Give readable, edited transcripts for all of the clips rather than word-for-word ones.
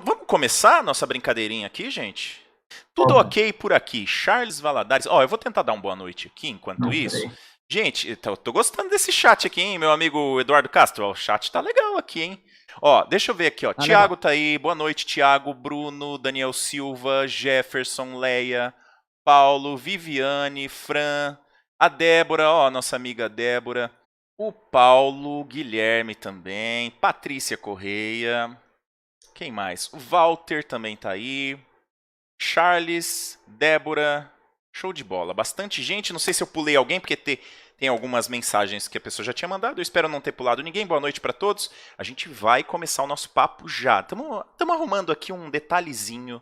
Vamos começar a nossa brincadeirinha aqui, gente? Tudo ok por aqui. Charles Valadares. Ó, eu vou tentar dar uma boa noite aqui enquanto isso. Peraí. Gente, eu tô gostando desse chat aqui, hein, meu amigo Eduardo Castro. Ó, o chat tá legal aqui, hein? Ó, deixa eu ver aqui, ó. Ah, legal. Tiago tá aí. Boa noite, Tiago, Bruno, Daniel Silva, Jefferson, Leia, Paulo, Viviane, Fran, a Débora, ó, nossa amiga Débora. O Paulo, Guilherme também, Patrícia Correia. Quem mais? O Walter também tá aí. Charles, Débora, show de bola. Bastante gente, não sei se eu pulei alguém, porque tem algumas mensagens que a pessoa já tinha mandado. Eu espero não ter pulado ninguém. Boa noite para todos. A gente vai começar o nosso papo já. Estamos arrumando aqui um detalhezinho.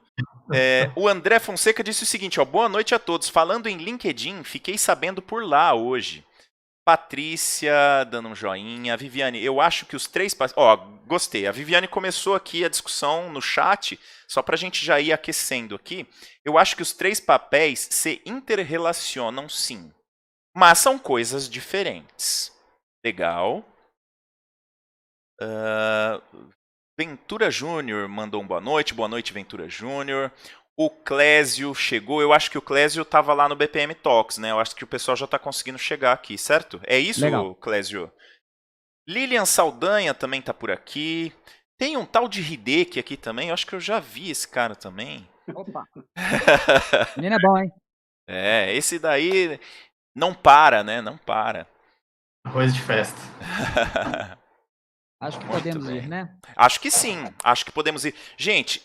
O André Fonseca disse o seguinte, ó, boa noite a todos. Falando em LinkedIn, fiquei sabendo por lá hoje. Patrícia dando um joinha. Viviane, eu acho que os três... Ó, gostei. A Viviane começou aqui a discussão no chat, só para a gente já ir aquecendo aqui. Eu acho que os três papéis se interrelacionam sim, mas são coisas diferentes. Legal. Ventura Júnior mandou um boa noite. Boa noite, Ventura Júnior. O Clésio chegou. Eu acho que o Clésio estava lá no BPM Talks, né? Eu acho que o pessoal já está conseguindo chegar aqui, certo? É isso, Legal. Clésio? Lilian Saldanha também está por aqui. Tem um tal de Hideki aqui também. Eu acho que eu já vi esse cara também. Opa. Menino é bom, hein? Esse daí não para, né? Não para. Arroz de festa. Acho que Muito podemos bem. ir, né? Acho que sim. Acho que podemos ir. Gente,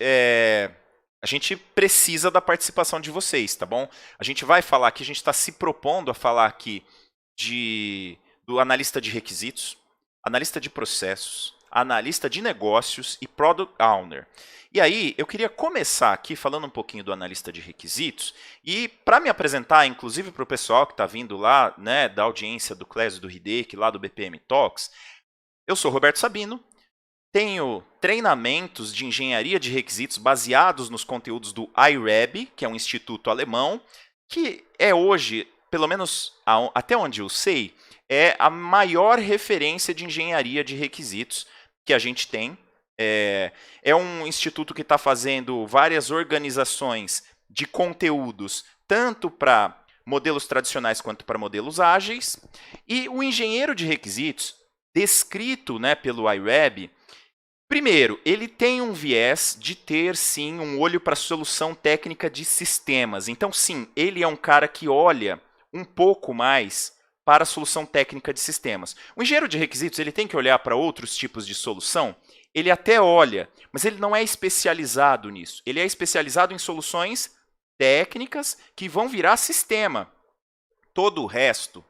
a gente precisa da participação de vocês, tá bom? A gente vai falar aqui, a gente está se propondo a falar aqui do analista de requisitos, analista de processos, analista de negócios e product owner. E aí, eu queria começar aqui falando um pouquinho do analista de requisitos e para me apresentar, inclusive para o pessoal que está vindo lá, né, da audiência do Clésio do Hideki, lá do BPM Talks, eu sou Roberto Sabino. Tenho treinamentos de engenharia de requisitos baseados nos conteúdos do IREB, que é um instituto alemão, que é hoje, pelo menos até onde eu sei, é a maior referência de engenharia de requisitos que a gente tem. É um instituto que está fazendo várias organizações de conteúdos, tanto para modelos tradicionais quanto para modelos ágeis. E o engenheiro de requisitos, descrito, né, pelo IREB, primeiro, ele tem um viés de ter, sim, um olho para a solução técnica de sistemas. Então, sim, ele é um cara que olha um pouco mais para a solução técnica de sistemas. O engenheiro de requisitos ele tem que olhar para outros tipos de solução? Ele até olha, mas ele não é especializado nisso. Ele é especializado em soluções técnicas que vão virar sistema. Todo o resto,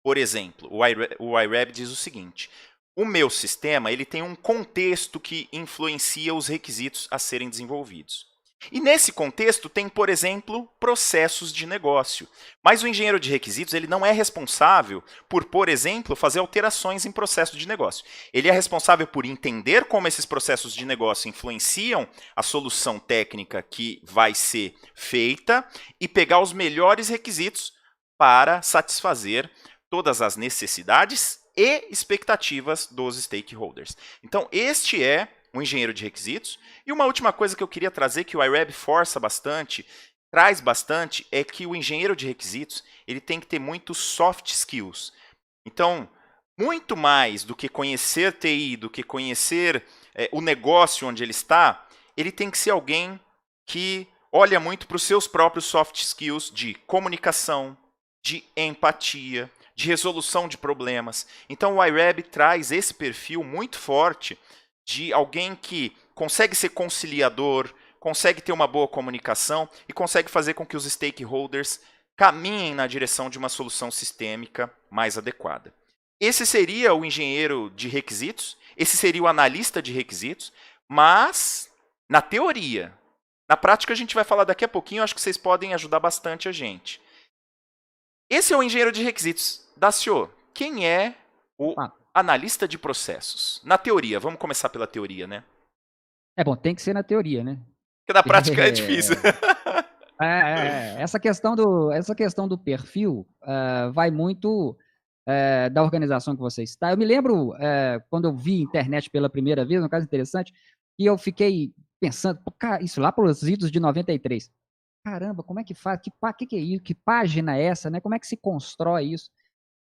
por exemplo, o IREB diz o seguinte: o meu sistema ele tem um contexto que influencia os requisitos a serem desenvolvidos. E nesse contexto tem, por exemplo, processos de negócio. Mas o engenheiro de requisitos ele não é responsável por exemplo, fazer alterações em processo de negócio. Ele é responsável por entender como esses processos de negócio influenciam a solução técnica que vai ser feita e pegar os melhores requisitos para satisfazer todas as necessidades e expectativas dos stakeholders. Então, este é um engenheiro de requisitos. E uma última coisa que eu queria trazer, que o IREB força bastante, traz bastante, é que o engenheiro de requisitos ele tem que ter muitos soft skills. Então, muito mais do que conhecer TI, do que conhecer o negócio onde ele está, ele tem que ser alguém que olha muito para os seus próprios soft skills de comunicação, de empatia, de resolução de problemas. Então o IREB traz esse perfil muito forte de alguém que consegue ser conciliador, consegue ter uma boa comunicação e consegue fazer com que os stakeholders caminhem na direção de uma solução sistêmica mais adequada. Esse seria o engenheiro de requisitos, esse seria o analista de requisitos, mas na teoria. Na prática a gente vai falar daqui a pouquinho, acho que vocês podem ajudar bastante a gente. Esse é o engenheiro de requisitos. Dacio, quem é o analista de processos? Na teoria, vamos começar pela teoria, né? Bom, tem que ser na teoria, né? Porque na prática é difícil. Essa questão do perfil vai muito da organização que você está. Eu me lembro, quando eu vi internet pela primeira vez, um caso interessante, e eu fiquei pensando, isso lá pelos idos de 93. Caramba, como é que faz? Que é isso? Que página é essa, né? Como é que se constrói isso?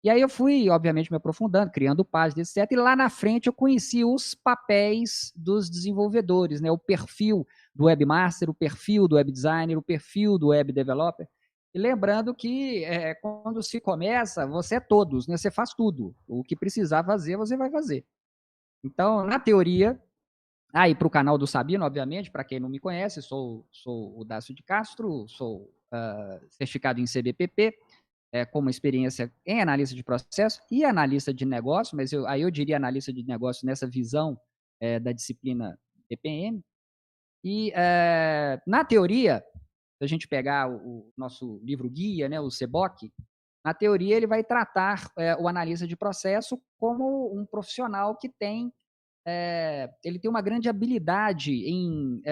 E aí eu fui, obviamente, me aprofundando, criando páginas, etc. E lá na frente eu conheci os papéis dos desenvolvedores, né? O perfil do webmaster, o perfil do web designer, o perfil do web developer. E lembrando que quando se começa, você é todos, né? Você faz tudo. O que precisar fazer, você vai fazer. Então, na teoria, aí para o canal do Sabino, obviamente, para quem não me conhece, sou o Dácio de Castro, sou certificado em CBPP, com uma experiência em analista de processo e analista de negócio, mas aí eu diria analista de negócio nessa visão da disciplina EPM. E, na teoria, se a gente pegar o nosso livro guia, né, o CBOC, na teoria ele vai tratar o analista de processo como um profissional que tem ele tem uma grande habilidade em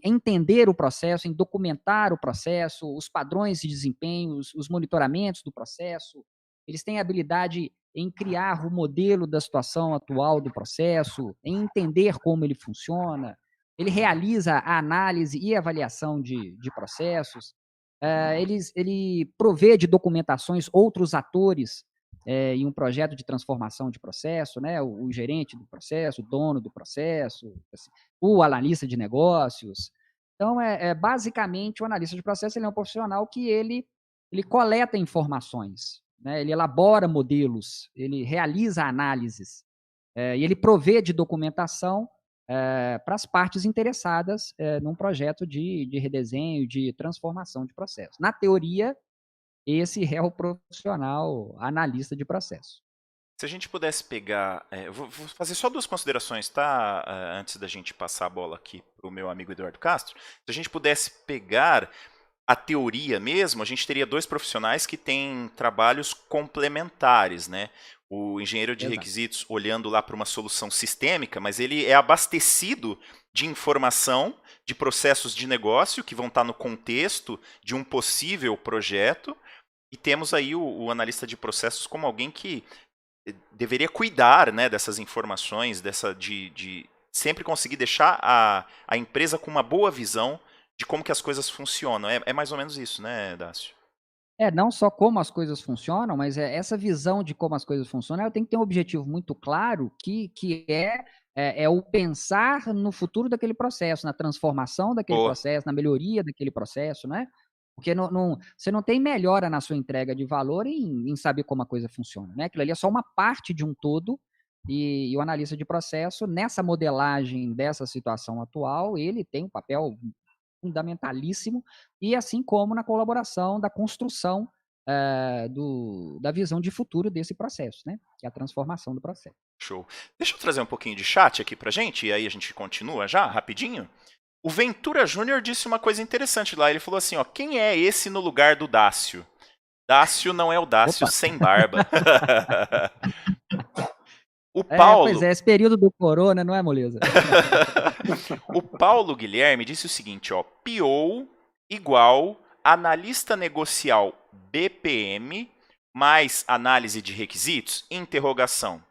entender o processo, em documentar o processo, os padrões de desempenho, os monitoramentos do processo. Eles têm habilidade em criar o modelo da situação atual do processo, em entender como ele funciona. Ele realiza a análise e avaliação de processos. Ele provê de documentações outros atores em um projeto de transformação de processo, né? O gerente do processo, o dono do processo, assim, o analista de negócios. Então, basicamente, o analista de processo ele é um profissional que ele coleta informações, né? Ele elabora modelos, ele realiza análises, e ele provê de documentação para as partes interessadas num projeto de redesenho, de transformação de processo. Na teoria, esse é o profissional analista de processo. Se a gente pudesse pegar. Vou fazer só duas considerações, tá? Antes da gente passar a bola aqui para o meu amigo Eduardo Castro. Se a gente pudesse pegar a teoria mesmo, a gente teria dois profissionais que têm trabalhos complementares, né? O engenheiro de requisitos olhando lá para uma solução sistêmica, mas ele é abastecido de informação, de processos de negócio que vão estar no contexto de um possível projeto. E temos aí o analista de processos como alguém que deveria cuidar, né, dessas informações, de sempre conseguir deixar a empresa com uma boa visão de como que as coisas funcionam. É mais ou menos isso, né, Dácio? Não só como as coisas funcionam, mas essa visão de como as coisas funcionam, ela tem que ter um objetivo muito claro, que é o pensar no futuro daquele processo, na transformação daquele Boa. processo, na melhoria daquele processo, né? Porque você não tem melhora na sua entrega de valor em saber como a coisa funciona, né? Aquilo ali é só uma parte de um todo, e o analista de processo, nessa modelagem dessa situação atual, ele tem um papel fundamentalíssimo, e assim como na colaboração da construção da visão de futuro desse processo, né? Que é a transformação do processo. Show. Deixa eu trazer um pouquinho de chat aqui pra gente, e aí a gente continua já, rapidinho. O Ventura Júnior disse uma coisa interessante lá, ele falou assim, ó, quem é esse no lugar do Dácio? Dácio não é o Dácio sem barba. O Paulo... Pois é, esse período do corona, não é, moleza? O Paulo Guilherme disse o seguinte, ó, PO igual analista negocial BPM mais análise de requisitos? Interrogação.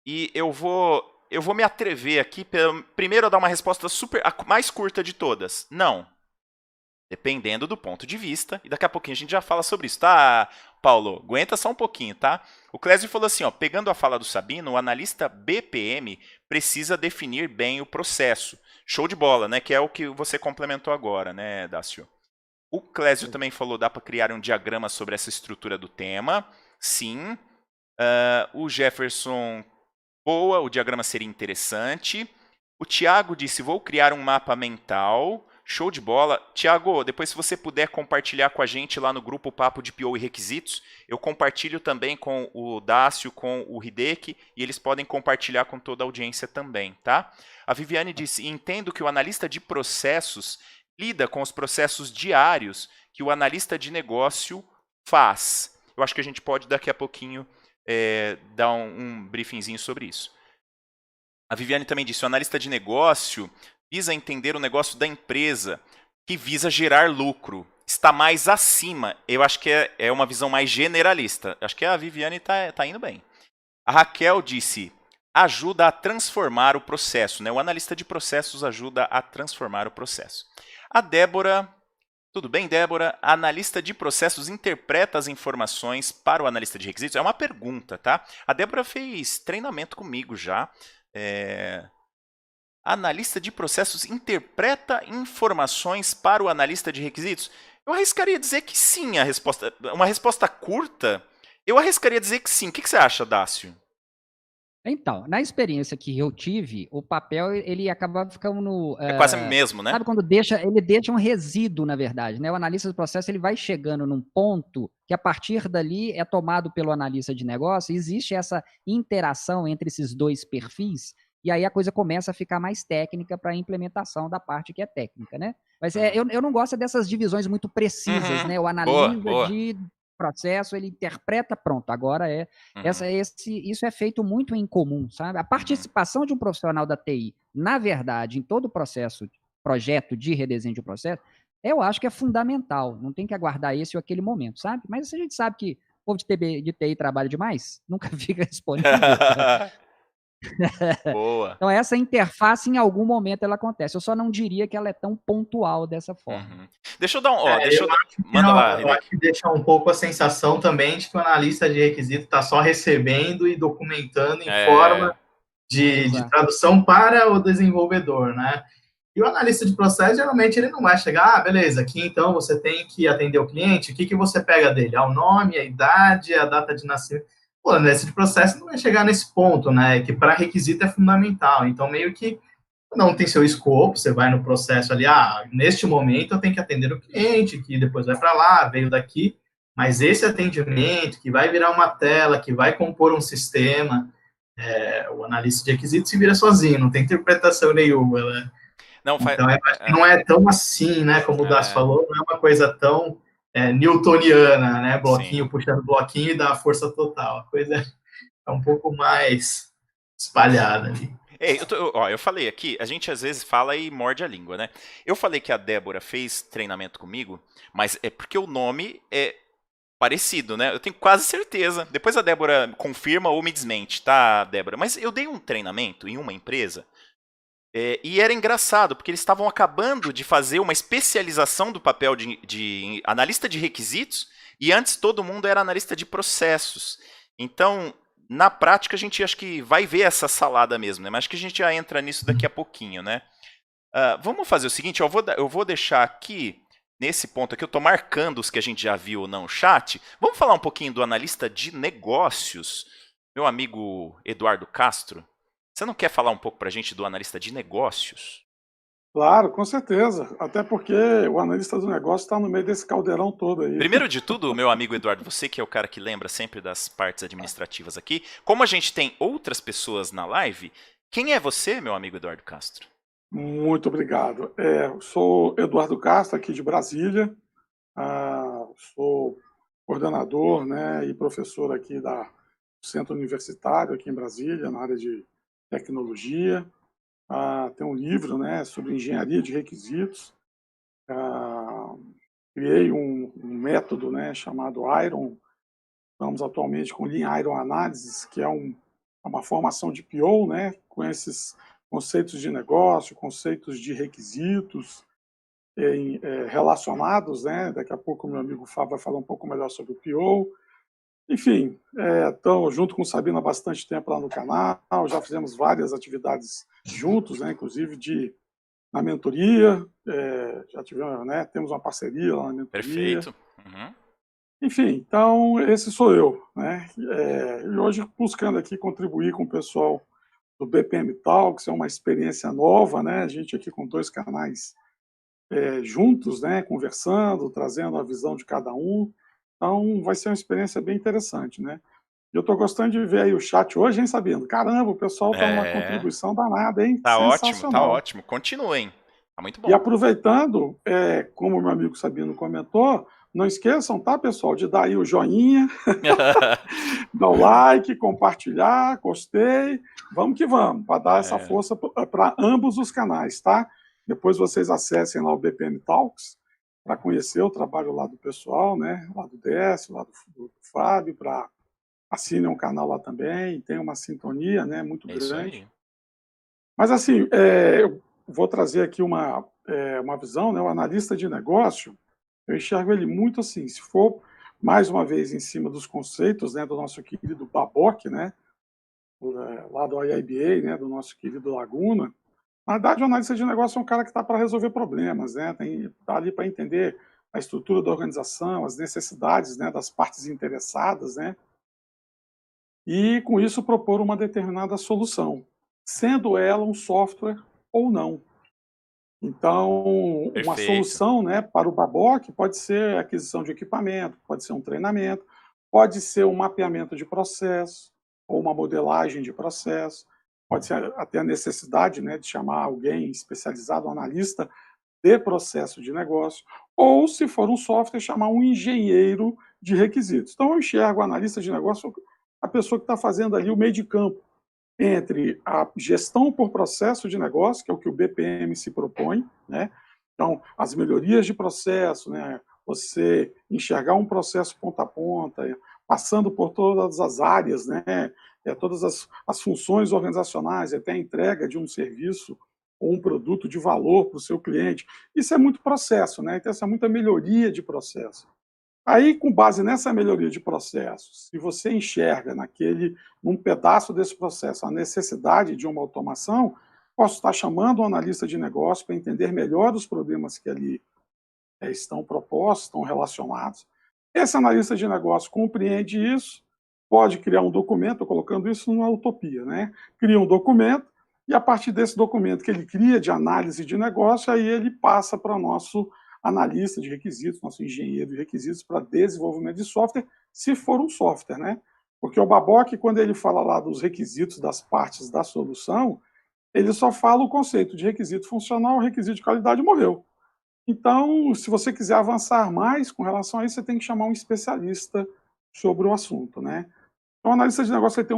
E eu vou me atrever aqui, primeiro a dar uma resposta a mais curta de todas. Não. Dependendo do ponto de vista, e daqui a pouquinho a gente já fala sobre isso, tá, Paulo? Aguenta só um pouquinho, tá? O Clésio falou assim, ó, pegando a fala do Sabino, o analista BPM precisa definir bem o processo. Show de bola, né? Que é o que você complementou agora, né, Dácio? O Clésio também falou, dá para criar um diagrama sobre essa estrutura do tema. Sim. O Jefferson, boa, o diagrama seria interessante. O Thiago disse, vou criar um mapa mental. Show de bola. Tiago, depois se você puder compartilhar com a gente lá no grupo Papo de PO e Requisitos, eu compartilho também com o Dácio, com o Hideki, e eles podem compartilhar com toda a audiência também, tá? A Viviane disse, entendo que o analista de processos lida com os processos diários que o analista de negócio faz. Eu acho que a gente pode daqui a pouquinho dar um briefingzinho sobre isso. A Viviane também disse, o analista de negócio visa entender o negócio da empresa, que visa gerar lucro. Está mais acima. Eu acho que é uma visão mais generalista. Acho que a Viviane está indo bem. A Raquel disse, ajuda a transformar o processo, né? O analista de processos ajuda a transformar o processo. A Débora, tudo bem, Débora? A analista de processos interpreta as informações para o analista de requisitos? É uma pergunta, tá? A Débora fez treinamento comigo já. Analista de processos interpreta informações para o analista de requisitos? Eu arriscaria dizer que sim, a resposta. Uma resposta curta, eu arriscaria dizer que sim. O que você acha, Dácio? Então, na experiência que eu tive, o papel ele acaba ficando É quase mesmo, né? sabe quando ele deixa um resíduo, na verdade, né? O analista do processo ele vai chegando num ponto que a partir dali é tomado pelo analista de negócio, e existe essa interação entre esses dois perfis, e aí a coisa começa a ficar mais técnica para a implementação da parte que é técnica, né? Mas eu não gosto dessas divisões muito precisas, né? O Boa, analisa boa. de processo, ele interpreta, pronto, agora isso é feito muito em comum, sabe? A participação de um profissional da TI, na verdade, em todo o projeto de redesenho de um processo, eu acho que é fundamental, não tem que aguardar esse ou aquele momento, sabe? Mas a gente sabe que o povo de TI trabalha demais, nunca fica disponível. Boa. Então essa interface em algum momento ela acontece, eu só não diria que ela é tão pontual dessa forma. Deixa eu dar um... Manda lá, eu acho que deixa um pouco a sensação também de que o analista de requisito está só recebendo e documentando em forma de tradução para o desenvolvedor, né? E o analista de processo, geralmente, ele não vai chegar, beleza, aqui então você tem que atender o cliente, o que, que você pega dele? O nome, a idade, a data de nascimento. O analista de processo não vai chegar nesse ponto, né? Que para requisito é fundamental. Então, meio que não tem seu escopo, você vai no processo ali, neste momento eu tenho que atender o cliente, que depois vai para lá, veio daqui, mas esse atendimento, que vai virar uma tela, que vai compor um sistema, o analista de requisitos se vira sozinho, não tem interpretação nenhuma, né? Não, Então, não é tão assim, né, como o Das falou, não é uma coisa tão newtoniana, né, bloquinho puxando bloquinho e dá a força total, a coisa é um pouco mais espalhada ali. Eu falei aqui, a gente às vezes fala e morde a língua, né? Eu falei que a Débora fez treinamento comigo, mas é porque o nome é parecido, né? Eu tenho quase certeza. Depois a Débora confirma ou me desmente, tá, Débora? Mas eu dei um treinamento em uma empresa e era engraçado, porque eles estavam acabando de fazer uma especialização do papel de analista de requisitos e antes todo mundo era analista de processos. Então, na prática, a gente acho que vai ver essa salada mesmo, né? Mas acho que a gente já entra nisso daqui a pouquinho, né? Vamos fazer o seguinte, eu vou deixar aqui, nesse ponto aqui, eu estou marcando os que a gente já viu no chat. Vamos falar um pouquinho do analista de negócios, meu amigo Eduardo Castro. Você não quer falar um pouco para a gente do analista de negócios? Claro, com certeza. Até porque o analista do negócio está no meio desse caldeirão todo aí. Primeiro de tudo, meu amigo Eduardo, você que é o cara que lembra sempre das partes administrativas aqui, como a gente tem outras pessoas na live, quem é você, meu amigo Eduardo Castro? Muito obrigado. Sou Eduardo Castro, aqui de Brasília. Sou coordenador, né, e professor aqui do Centro Universitário, aqui em Brasília, na área de tecnologia. Tem um livro, né, sobre engenharia de requisitos. Criei um método, né, chamado Iron. Estamos atualmente com Lean Iron Analysis, que é uma formação de PO, né, com esses conceitos de negócio, conceitos de requisitos relacionados, né? Daqui a pouco o meu amigo Fábio vai falar um pouco melhor sobre o PO. Enfim, estamos junto com o Sabino há bastante tempo lá no canal, já fizemos várias atividades juntos, né, inclusive na mentoria, já tivemos, né, temos uma parceria lá na mentoria. Perfeito. Enfim, então esse sou eu, né? E hoje buscando aqui contribuir com o pessoal do BPM Talks, é uma experiência nova, né? A gente aqui com 2 canais juntos, né? Conversando, trazendo a visão de cada um. Então vai ser uma experiência bem interessante, né? Eu estou gostando de ver aí o chat hoje, hein, Sabino? Caramba, o pessoal está numa contribuição danada, hein? Tá Sensacional. ótimo. Continuem. Tá muito bom. E aproveitando, como o meu amigo Sabino comentou, não esqueçam, tá, pessoal, de dar aí o joinha, dar o like, compartilhar, gostei. Vamos que vamos, para dar essa força para ambos os canais, tá? Depois vocês acessem lá o BPM Talks para conhecer o trabalho lá do pessoal, né? Lá do DS, lá do Fábio, para assinem um canal lá também, tem uma sintonia, né, muito É isso grande. aí. Mas, assim, eu vou trazer aqui uma visão, né, o analista de negócio, eu enxergo ele muito assim, se for, mais uma vez, em cima dos conceitos, né, do nosso querido Babok, né, lá do IIBA, né, do nosso querido Laguna. Na verdade, o analista de negócio é um cara que está para resolver problemas, né, está ali para entender a estrutura da organização, as necessidades, né, das partes interessadas, né, e, com isso, propor uma determinada solução, sendo ela um software ou não. Então, uma Perfeito. solução, né, para o Babok pode ser aquisição de equipamento, pode ser um treinamento, pode ser um mapeamento de processo, ou uma modelagem de processo, pode ser até a necessidade, né, de chamar alguém especializado, um analista de processo de negócio, ou, se for um software, chamar um engenheiro de requisitos. Então, eu enxergo o analista de negócio, a pessoa que está fazendo ali o meio de campo entre a gestão por processo de negócio, que é o que o BPM se propõe, né? Então, as melhorias de processo, né? Você enxergar um processo ponta a ponta, passando por todas as áreas, né? Todas as funções organizacionais, até a entrega de um serviço ou um produto de valor para o seu cliente. Isso é muito processo, né? Então, essa é muita melhoria de processo. Aí, com base nessa melhoria de processos, se você enxerga num pedaço desse processo, a necessidade de uma automação, posso estar chamando um analista de negócio para entender melhor os problemas que ali estão propostos, estão relacionados. Esse analista de negócio compreende isso, pode criar um documento, colocando isso numa utopia, né? Cria um documento, e a partir desse documento que ele cria de análise de negócio, aí ele passa para o nosso analista de requisitos, nosso engenheiro de requisitos para desenvolvimento de software, se for um software, né? Porque o Babok, quando ele fala lá dos requisitos das partes da solução, ele só fala o conceito de requisito funcional, requisito de qualidade morreu. Então, se você quiser avançar mais com relação a isso, você tem que chamar um especialista sobre o assunto, né? Então, o analista de negócio vai ter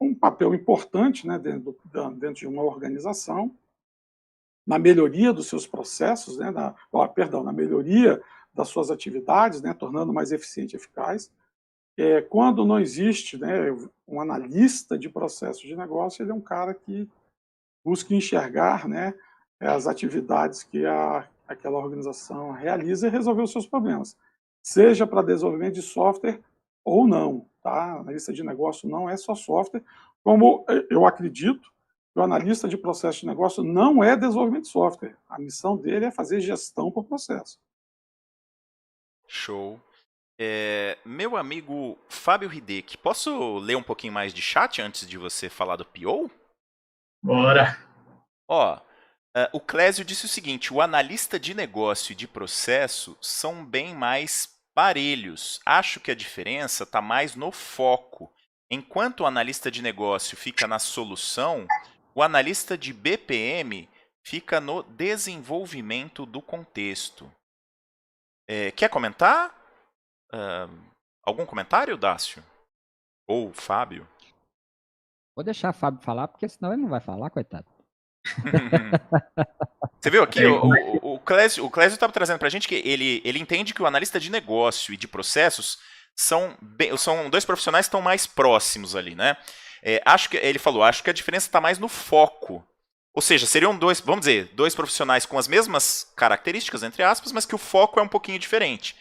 um papel importante, né, dentro de uma organização, na melhoria dos seus processos, né, na melhoria das suas atividades, né, tornando mais eficiente e eficaz. Quando não existe, né, um analista de processo de negócio, ele é um cara que busca enxergar, né, as atividades que aquela organização realiza e resolver os seus problemas, seja para desenvolvimento de software ou não. Tá? Analista de negócio não é só software, como eu acredito que o analista de processo de negócio não é desenvolvimento de software. A missão dele é fazer gestão por processo. Show. Meu amigo Fábio Hideki, posso ler um pouquinho mais de chat antes de você falar do PO? Bora! Ó, o Clésio disse o seguinte: o analista de negócio e de processo são bem mais parelhos. Acho que a diferença está mais no foco. Enquanto o analista de negócio fica na solução, o analista de BPM fica no desenvolvimento do contexto. Quer comentar? Algum comentário, Dácio? Ou Fábio? Vou deixar o Fábio falar, porque senão ele não vai falar, coitado. Você viu aqui, o Clésio estava trazendo para a gente que ele entende que o analista de negócio e de processos são dois profissionais que estão mais próximos ali, né? Ele falou, acho que a diferença está mais no foco. Ou seja, seriam vamos dizer, dois profissionais com as mesmas características, entre aspas, mas que o foco é um pouquinho diferente.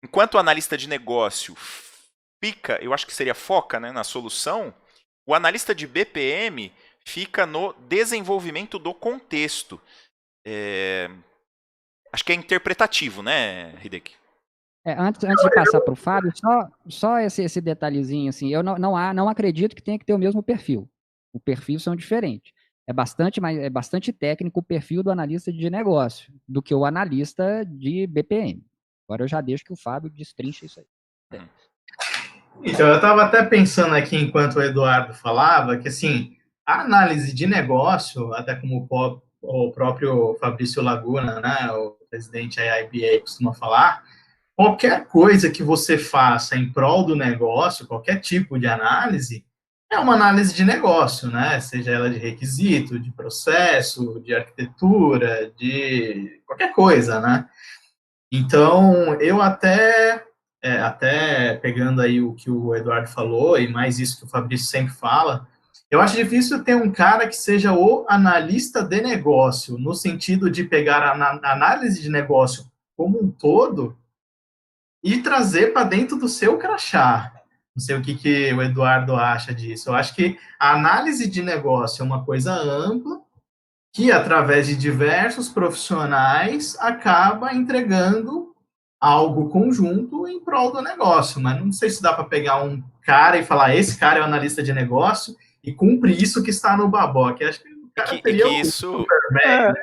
Enquanto o analista de negócio eu acho que seria foca, né, na solução, o analista de BPM fica no desenvolvimento do contexto. Acho que é interpretativo, né, Hideki? Antes de passar para o Fábio, só esse detalhezinho, assim, eu não acredito que tenha que ter o mesmo perfil. Os perfis são diferentes. É bastante técnico o perfil do analista de negócio do que o analista de BPM. Agora eu já deixo que o Fábio destrinche isso aí. Então, eu estava até pensando aqui, enquanto o Eduardo falava, que, assim, a análise de negócio, até como o próprio Fabrício Laguna, né, o presidente da IIBA, costuma falar, qualquer coisa que você faça em prol do negócio, qualquer tipo de análise, é uma análise de negócio, né? Seja ela de requisito, de processo, de arquitetura, de qualquer coisa, né? Então, eu até até pegando aí o que o Eduardo falou, e mais isso que o Fabrício sempre fala, eu acho difícil ter um cara que seja o analista de negócio, no sentido de pegar a análise de negócio como um todo e trazer para dentro do seu crachá. Não sei o que o Eduardo acha disso. Eu acho que a análise de negócio é uma coisa ampla, que através de diversos profissionais acaba entregando algo conjunto em prol do negócio. Mas não sei se dá para pegar um cara e falar, esse cara é o analista de negócio e cumpre isso que está no Baboc. Acho que o cara teria isso...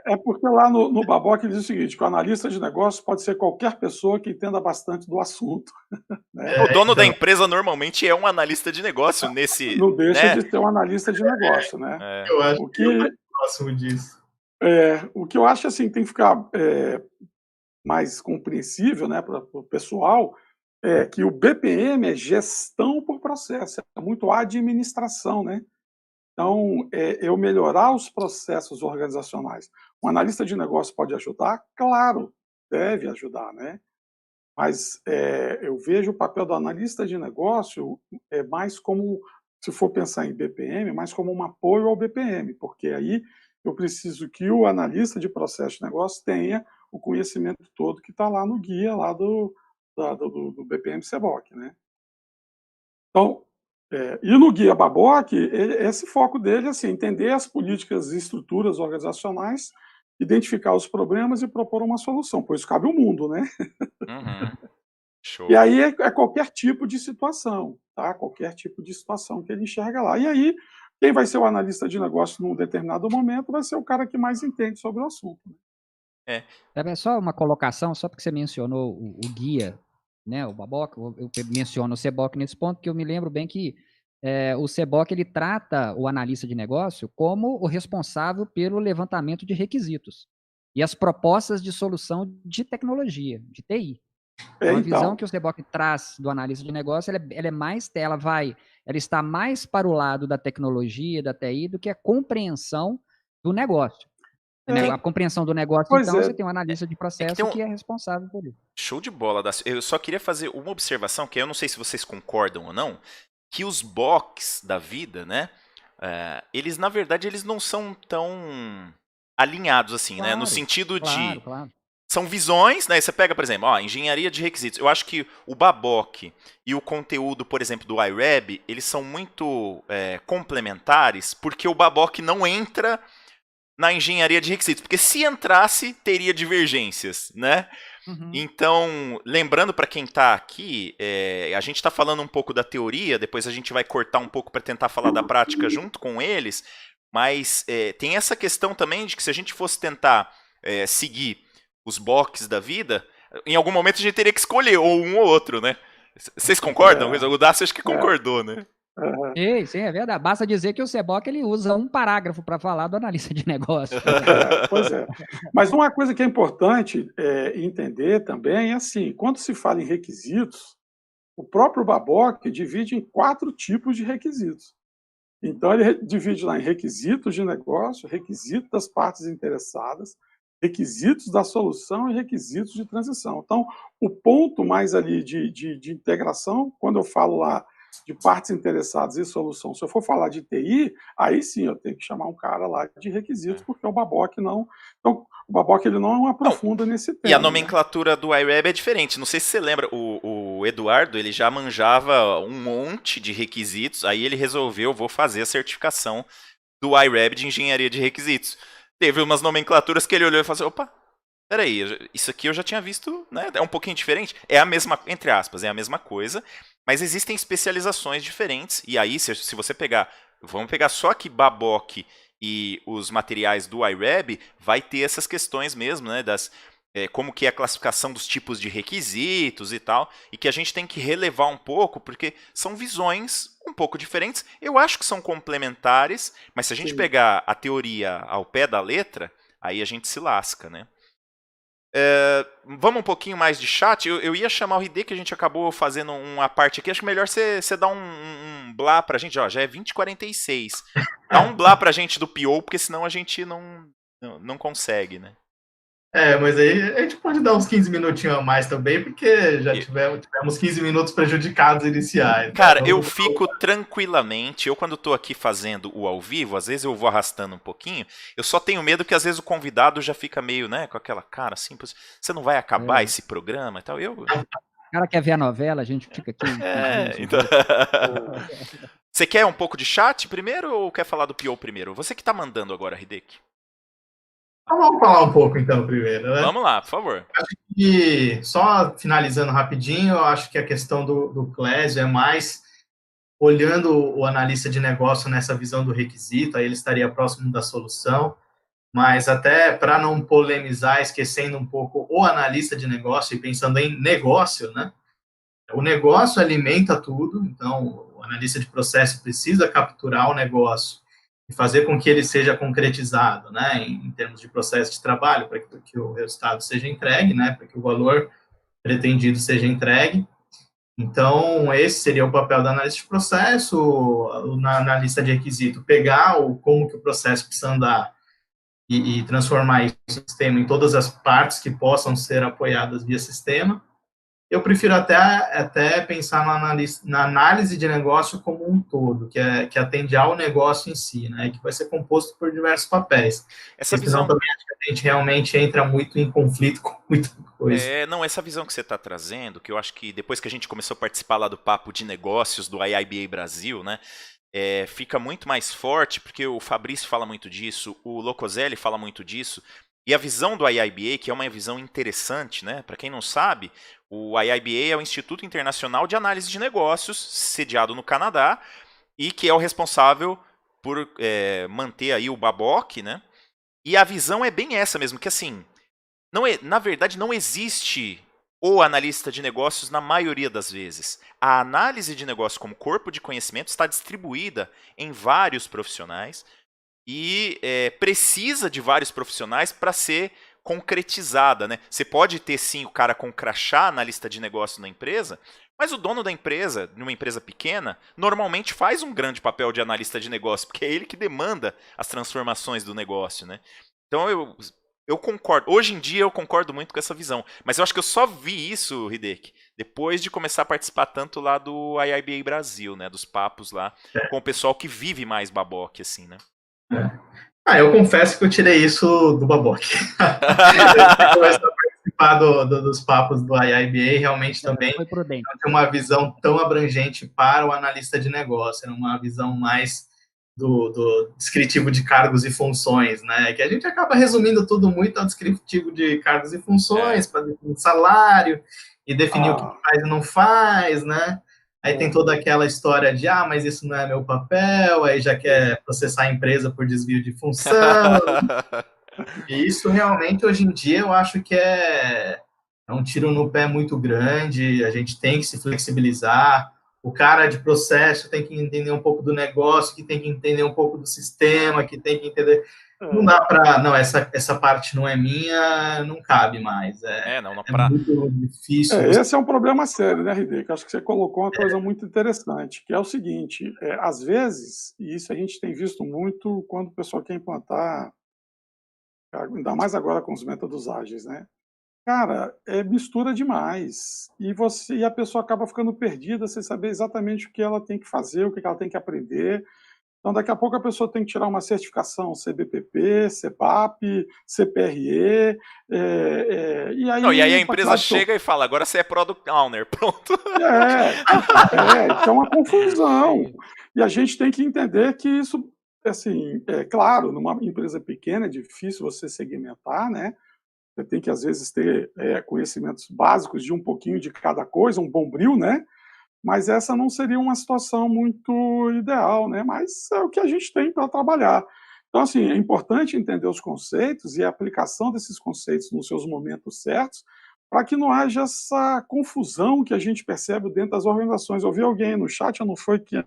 É porque lá no Baboc diz o seguinte, que o analista de negócio pode ser qualquer pessoa que entenda bastante do assunto. Né? O dono da empresa normalmente é um analista de negócio nesse... Não deixa né? de ser um analista de negócio, né? Eu acho que é mais próximo disso. O que eu acho assim, tem que ficar mais compreensível, né, para o pessoal, é que o BPM é gestão por processo, é muito administração, né? Então, eu melhorar os processos organizacionais. Um analista de negócio pode ajudar? Claro, deve ajudar, né? Mas eu vejo o papel do analista de negócio mais como, se for pensar em BPM, mais como um apoio ao BPM, porque aí eu preciso que o analista de processo de negócio tenha o conhecimento todo que está lá no guia lá do BPM CBOC, né? Então, e no guia Baboc, esse foco dele é assim, entender as políticas e estruturas organizacionais, identificar os problemas e propor uma solução, pois cabe o mundo, né? Uhum. Show. E aí é qualquer tipo de situação, tá? Qualquer tipo de situação que ele enxerga lá. E aí, quem vai ser o analista de negócio num determinado momento vai ser o cara que mais entende sobre o assunto. É só uma colocação, só porque você mencionou o guia, né, o Baboc, eu menciono o CBOC nesse ponto, porque eu me lembro bem que o CBOC ele trata o analista de negócio como o responsável pelo levantamento de requisitos e as propostas de solução de tecnologia, de TI. Então, a visão que o CBOC traz do analista de negócio, ela está mais para o lado da tecnologia, da TI, do que a compreensão do negócio. A compreensão do negócio, então, você tem um analista de processo que é responsável por isso. Show de bola. Eu só queria fazer uma observação, que eu não sei se vocês concordam ou não, que os BOCs da vida, né, eles, na verdade, eles não são tão alinhados assim, Claro, né, no sentido de... Claro. São visões, né? Você pega, por exemplo, engenharia de requisitos. Eu acho que o Baboc e o conteúdo, por exemplo, do iReb, eles são muito complementares, porque o Baboc não entra na engenharia de requisitos, porque se entrasse, teria divergências, né? Uhum. Então, lembrando para quem está aqui, a gente está falando um pouco da teoria, depois a gente vai cortar um pouco para tentar falar da prática junto com eles, mas tem essa questão também de que se a gente fosse tentar seguir os BOCs da vida, em algum momento a gente teria que escolher ou um ou outro, né? Vocês concordam? O Dácio acho que concordou, né? Sim, é verdade. Basta dizer que o CBOC ele usa um parágrafo para falar do analista de negócio. Pois é. Mas uma coisa que é importante entender também é assim, quando se fala em requisitos, o próprio Baboc divide em 4 tipos de requisitos. Então, ele divide lá em requisitos de negócio, requisitos das partes interessadas, requisitos da solução e requisitos de transição. Então, o ponto mais ali de integração, quando eu falo lá de partes interessadas e solução, se eu for falar de TI, aí sim eu tenho que chamar um cara lá de requisitos, porque o Baboc não... Então, o Baboc ele não aprofunda nesse tema. E a nomenclatura do iReb é diferente. Não sei se você lembra, o Eduardo, ele já manjava um monte de requisitos, aí ele resolveu, vou fazer a certificação do iReb de engenharia de requisitos. Teve umas nomenclaturas que ele olhou e falou assim, opa, peraí, isso aqui eu já tinha visto, né? É um pouquinho diferente. É a mesma, entre aspas, é a mesma coisa, mas existem especializações diferentes. E aí, se você pegar, vamos pegar só aqui Baboc e os materiais do iReb, vai ter essas questões mesmo, né? Como que é a classificação dos tipos de requisitos e tal, e que a gente tem que relevar um pouco, porque são visões um pouco diferentes. Eu acho que são complementares, mas se a gente pegar a teoria ao pé da letra, aí a gente se lasca, né? Vamos um pouquinho mais de chat. Eu ia chamar o RD, que a gente acabou fazendo uma parte aqui. Acho melhor você dar um blá pra gente. Ó, já é 20h46. Dá um blá pra gente do PO, porque senão a gente não consegue, né? Mas aí a gente pode dar uns 15 minutinhos a mais também, porque já tivemos 15 minutos prejudicados iniciais, né? Cara, eu fico tranquilamente. Eu, quando tô aqui fazendo o ao vivo, às vezes eu vou arrastando um pouquinho. Eu só tenho medo que às vezes o convidado já fica meio, né, com aquela cara assim, você não vai acabar esse programa e tal. O cara quer ver a novela, a gente fica aqui. Então... Você quer um pouco de chat primeiro ou quer falar do Pio primeiro? Você que tá mandando agora, Hideki. Vamos falar um pouco então primeiro, né? Vamos lá, por favor. Acho que, só finalizando rapidinho, eu acho que a questão do Clésio é mais olhando o analista de negócio nessa visão do requisito, aí ele estaria próximo da solução, mas até para não polemizar, esquecendo um pouco o analista de negócio e pensando em negócio, né? O negócio alimenta tudo, então o analista de processo precisa capturar o negócio e fazer com que ele seja concretizado, né, em termos de processo de trabalho, para que o resultado seja entregue, né, para que o valor pretendido seja entregue. Então, esse seria o papel do analista de processo, na analista de requisito, pegar como que o processo precisa andar e transformar isso no sistema em todas as partes que possam ser apoiadas via sistema. Eu prefiro até pensar na análise de negócio como um todo, que atende ao negócio em si, né, que vai ser composto por diversos papéis. Essa visão também acho que a gente realmente entra muito em conflito com muita coisa. Não, essa visão que você está trazendo, que eu acho que depois que a gente começou a participar lá do papo de negócios do IIBA Brasil, né, fica muito mais forte, porque o Fabrício fala muito disso, o Locoselli fala muito disso, e a visão do IIBA, que é uma visão interessante, né? Para quem não sabe, o IIBA é o Instituto Internacional de Análise de Negócios, sediado no Canadá, e que é o responsável por manter aí o BABOC, né? E a visão é bem essa mesmo, que assim, na verdade não existe o analista de negócios na maioria das vezes. A análise de negócio como corpo de conhecimento está distribuída em vários profissionais, e precisa de vários profissionais para ser concretizada, né? Você pode ter sim o cara com crachá na lista de negócio na empresa, mas o dono da empresa, numa empresa pequena, normalmente faz um grande papel de analista de negócio, porque é ele que demanda as transformações do negócio, né? Então eu concordo. Hoje em dia eu concordo muito com essa visão, mas eu acho que eu só vi isso, Hideki, depois de começar a participar tanto lá do IIBA Brasil, né? Dos papos lá com o pessoal que vive mais baboque, assim, né? Eu confesso que eu tirei isso do Baboc. Eu comecei a participar dos papos do IIBA, realmente também não tem uma visão tão abrangente para o analista de negócio, é uma visão mais do descritivo de cargos e funções, né? Que a gente acaba resumindo tudo muito ao descritivo de cargos e funções, para definir salário e definir o que faz e não faz, né? Aí tem toda aquela história de, mas isso não é meu papel, aí já quer processar a empresa por desvio de função. E isso realmente, hoje em dia, eu acho que é um tiro no pé muito grande, a gente tem que se flexibilizar, o cara de processo tem que entender um pouco do negócio, que tem que entender um pouco do sistema, que tem que entender... Não dá para... Não, essa parte não é minha, não cabe mais. É muito difícil. Esse é um problema sério, né, Hideki? Acho que você colocou uma coisa muito interessante, que é o seguinte, às vezes, e isso a gente tem visto muito quando o pessoal quer implantar, ainda mais agora com os métodos ágeis, né? Cara, mistura demais. E a pessoa acaba ficando perdida sem saber exatamente o que ela tem que fazer, o que ela tem que aprender. Então, daqui a pouco a pessoa tem que tirar uma certificação CBPP, CBAP, CPRE, e aí a empresa chega e fala, agora você é Product Owner, pronto. Então é uma confusão. E a gente tem que entender que isso, assim, claro, numa empresa pequena é difícil você segmentar, né? Você tem que, às vezes, ter conhecimentos básicos de um pouquinho de cada coisa, um bombril, né? Mas essa não seria uma situação muito ideal, né? Mas é o que a gente tem para trabalhar. Então, assim, é importante entender os conceitos e a aplicação desses conceitos nos seus momentos certos, para que não haja essa confusão que a gente percebe dentro das organizações. Eu vi alguém no chat, não foi que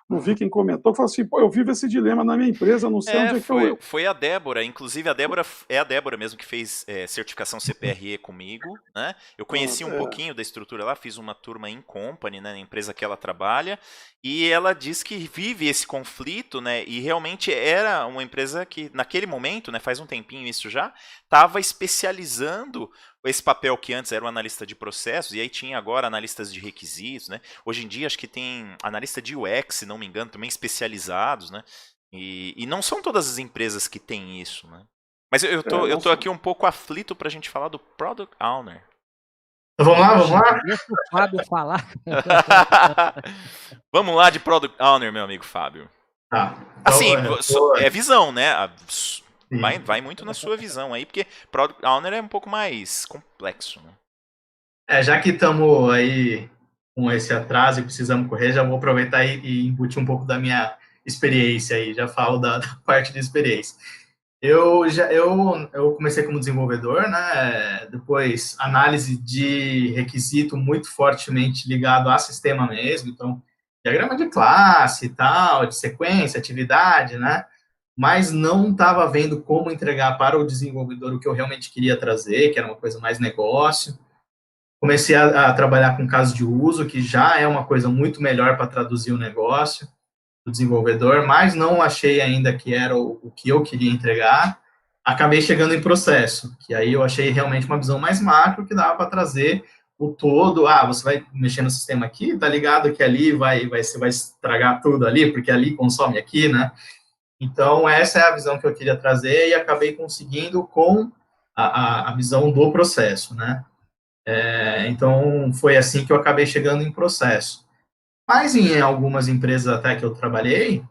não vi quem comentou, que falou assim, pô, eu vivo esse dilema na minha empresa, não sei onde é que eu... Foi a Débora, inclusive a Débora mesmo que fez certificação CPRE comigo, né? Eu conheci um pouquinho da estrutura lá, fiz uma turma em company, né, na empresa que ela trabalha, e ela diz que vive esse conflito, né? E realmente era uma empresa que, naquele momento, né, faz um tempinho isso já, estava especializando esse papel que antes era o analista de processos, e aí tinha agora analistas de requisitos, né? Hoje em dia acho que tem analista de UX, se não me engano, também especializados, né? E não são todas as empresas que têm isso, né? Mas eu tô aqui um pouco aflito pra gente falar do Product Owner. Então, vamos lá? Deixa o Fábio falar. Vamos lá de Product Owner, meu amigo Fábio. Tá. Assim, é visão, né? Vai muito na sua visão aí, porque Product Owner é um pouco mais complexo, né? Já que estamos aí com esse atraso e precisamos correr, já vou aproveitar e embutir um pouco da minha experiência aí, já falo da parte de experiência. Eu comecei como desenvolvedor, né? Depois análise de requisito muito fortemente ligado a sistema mesmo, então diagrama de classe e tal, de sequência, atividade, né? Mas não estava vendo como entregar para o desenvolvedor o que eu realmente queria trazer, que era uma coisa mais negócio. Comecei a trabalhar com caso de uso, que já é uma coisa muito melhor para traduzir o negócio do desenvolvedor, mas não achei ainda que era o que eu queria entregar. Acabei chegando em processo, que aí eu achei realmente uma visão mais macro, que dava para trazer o todo. Você vai mexer no sistema aqui, tá ligado que ali você vai estragar tudo ali, porque ali consome aqui, né? Então, essa é a visão que eu queria trazer e acabei conseguindo com a visão do processo, né? Então, foi assim que eu acabei chegando em processo. Mas em algumas empresas até que eu trabalhei,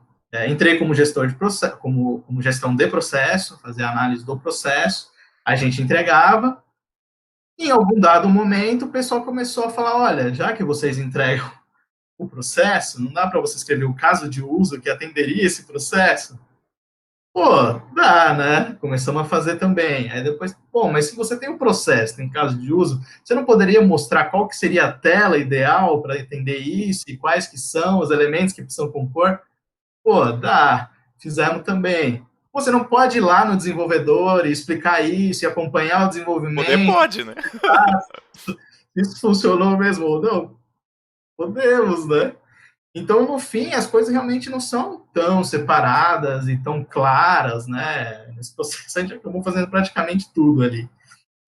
entrei como gestor de processo, como gestão de processo, fazer análise do processo, a gente entregava. Em algum dado momento, o pessoal começou a falar, olha, já que vocês entregam o processo, não dá para você escrever o caso de uso que atenderia esse processo? Pô, dá, né? Começamos a fazer também. Aí depois, mas se você tem um processo, tem caso de uso, você não poderia mostrar qual que seria a tela ideal para entender isso e quais que são os elementos que precisam compor? Pô, dá. Fizemos também. Você não pode ir lá no desenvolvedor e explicar isso e acompanhar o desenvolvimento. Poder pode, né? Isso funcionou mesmo ou não? Podemos, né? Então, no fim, as coisas realmente não são tão separadas e tão claras, né? Nesse processo, a gente acabou fazendo praticamente tudo ali.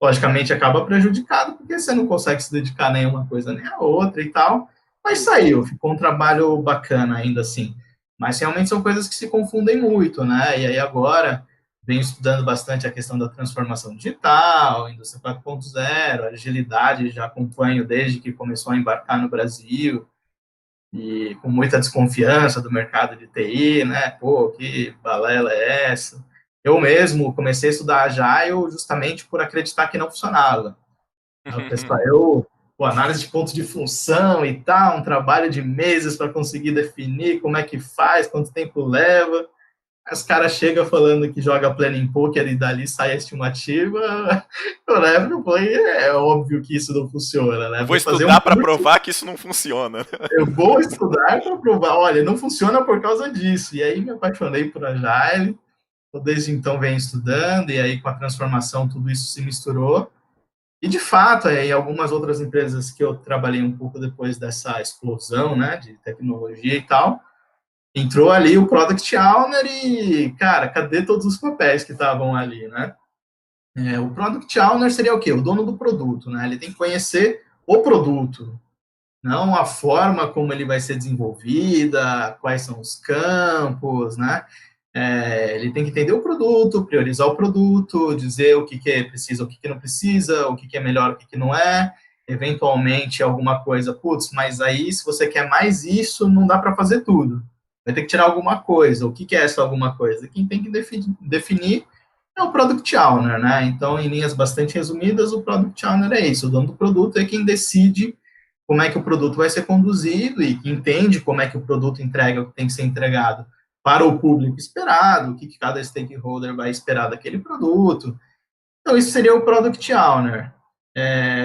Logicamente, acaba prejudicado, porque você não consegue se dedicar a nenhuma coisa nem a outra e tal. Mas saiu, ficou um trabalho bacana ainda assim. Mas realmente são coisas que se confundem muito, né? E aí agora, venho estudando bastante a questão da transformação digital, indústria 4.0, agilidade, já acompanho desde que começou a embarcar no Brasil, e com muita desconfiança do mercado de TI, né? Pô, que balela é essa? Eu mesmo comecei a estudar Agile justamente por acreditar que não funcionava. Análise de ponto de função e tal, um trabalho de meses para conseguir definir como é que faz, quanto tempo leva. Os caras chegam falando que joga planning poker e dali sai a estimativa. Eu levo, é óbvio que isso não funciona, né? Vou estudar para provar que isso não funciona. Eu vou estudar para provar, olha, não funciona por causa disso. E aí me apaixonei por Agile, desde então venho estudando, e aí com a transformação tudo isso se misturou. E de fato, em algumas outras empresas que eu trabalhei um pouco depois dessa explosão, né, de tecnologia e tal, entrou ali o Product Owner e, cara, cadê todos os papéis que estavam ali, né? O Product Owner seria o quê? O dono do produto, né? Ele tem que conhecer o produto, não a forma como ele vai ser desenvolvida, quais são os campos, né? Ele tem que entender o produto, priorizar o produto, dizer o que precisa, o que não precisa, o que é melhor, o que não é, eventualmente alguma coisa, putz, mas aí se você quer mais isso, não dá para fazer tudo. Vai ter que tirar alguma coisa. O que é essa alguma coisa? Quem tem que definir é o Product Owner, né? Então, em linhas bastante resumidas, o Product Owner é isso. O dono do produto é quem decide como é que o produto vai ser conduzido e que entende como é que o produto entrega o que tem que ser entregado para o público esperado, o que cada stakeholder vai esperar daquele produto. Então, isso seria o Product Owner.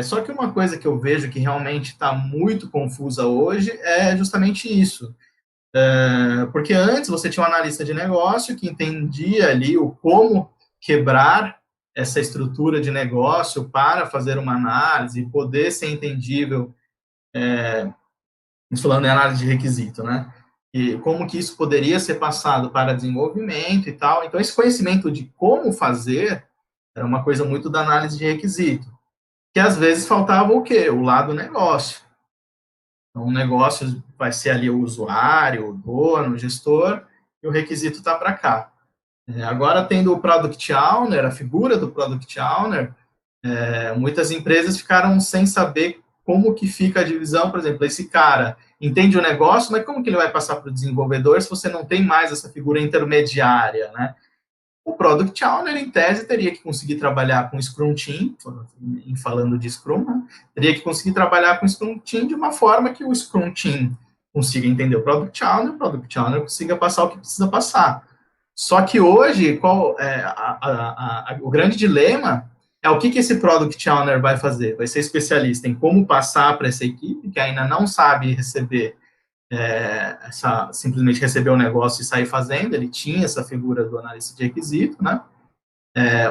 Só que uma coisa que eu vejo que realmente está muito confusa hoje é justamente isso. Porque antes você tinha um analista de negócio que entendia ali o como quebrar essa estrutura de negócio para fazer uma análise e poder ser entendível, falando em análise de requisito, né? E como que isso poderia ser passado para desenvolvimento e tal. Então, esse conhecimento de como fazer era uma coisa muito da análise de requisito. Que às vezes faltava o quê? O lado negócio. Então, o negócio vai ser ali o usuário, o dono, o gestor, e o requisito está para cá. Agora, tendo o Product Owner, a figura do Product Owner, muitas empresas ficaram sem saber como que fica a divisão. Por exemplo, esse cara entende o negócio, mas como que ele vai passar para o desenvolvedor se você não tem mais essa figura intermediária, né? O Product Owner, em tese, teria que conseguir trabalhar com Scrum Team, falando de Scrum, né? Teria que conseguir trabalhar com Scrum Team de uma forma que o Scrum Team consiga entender o Product Owner consiga passar o que precisa passar. Só que hoje, o grande dilema é o que esse Product Owner vai fazer. Vai ser especialista em como passar para essa equipe, que ainda não sabe receber, simplesmente receber o negócio e sair fazendo. Ele tinha essa figura do analista de requisito, né?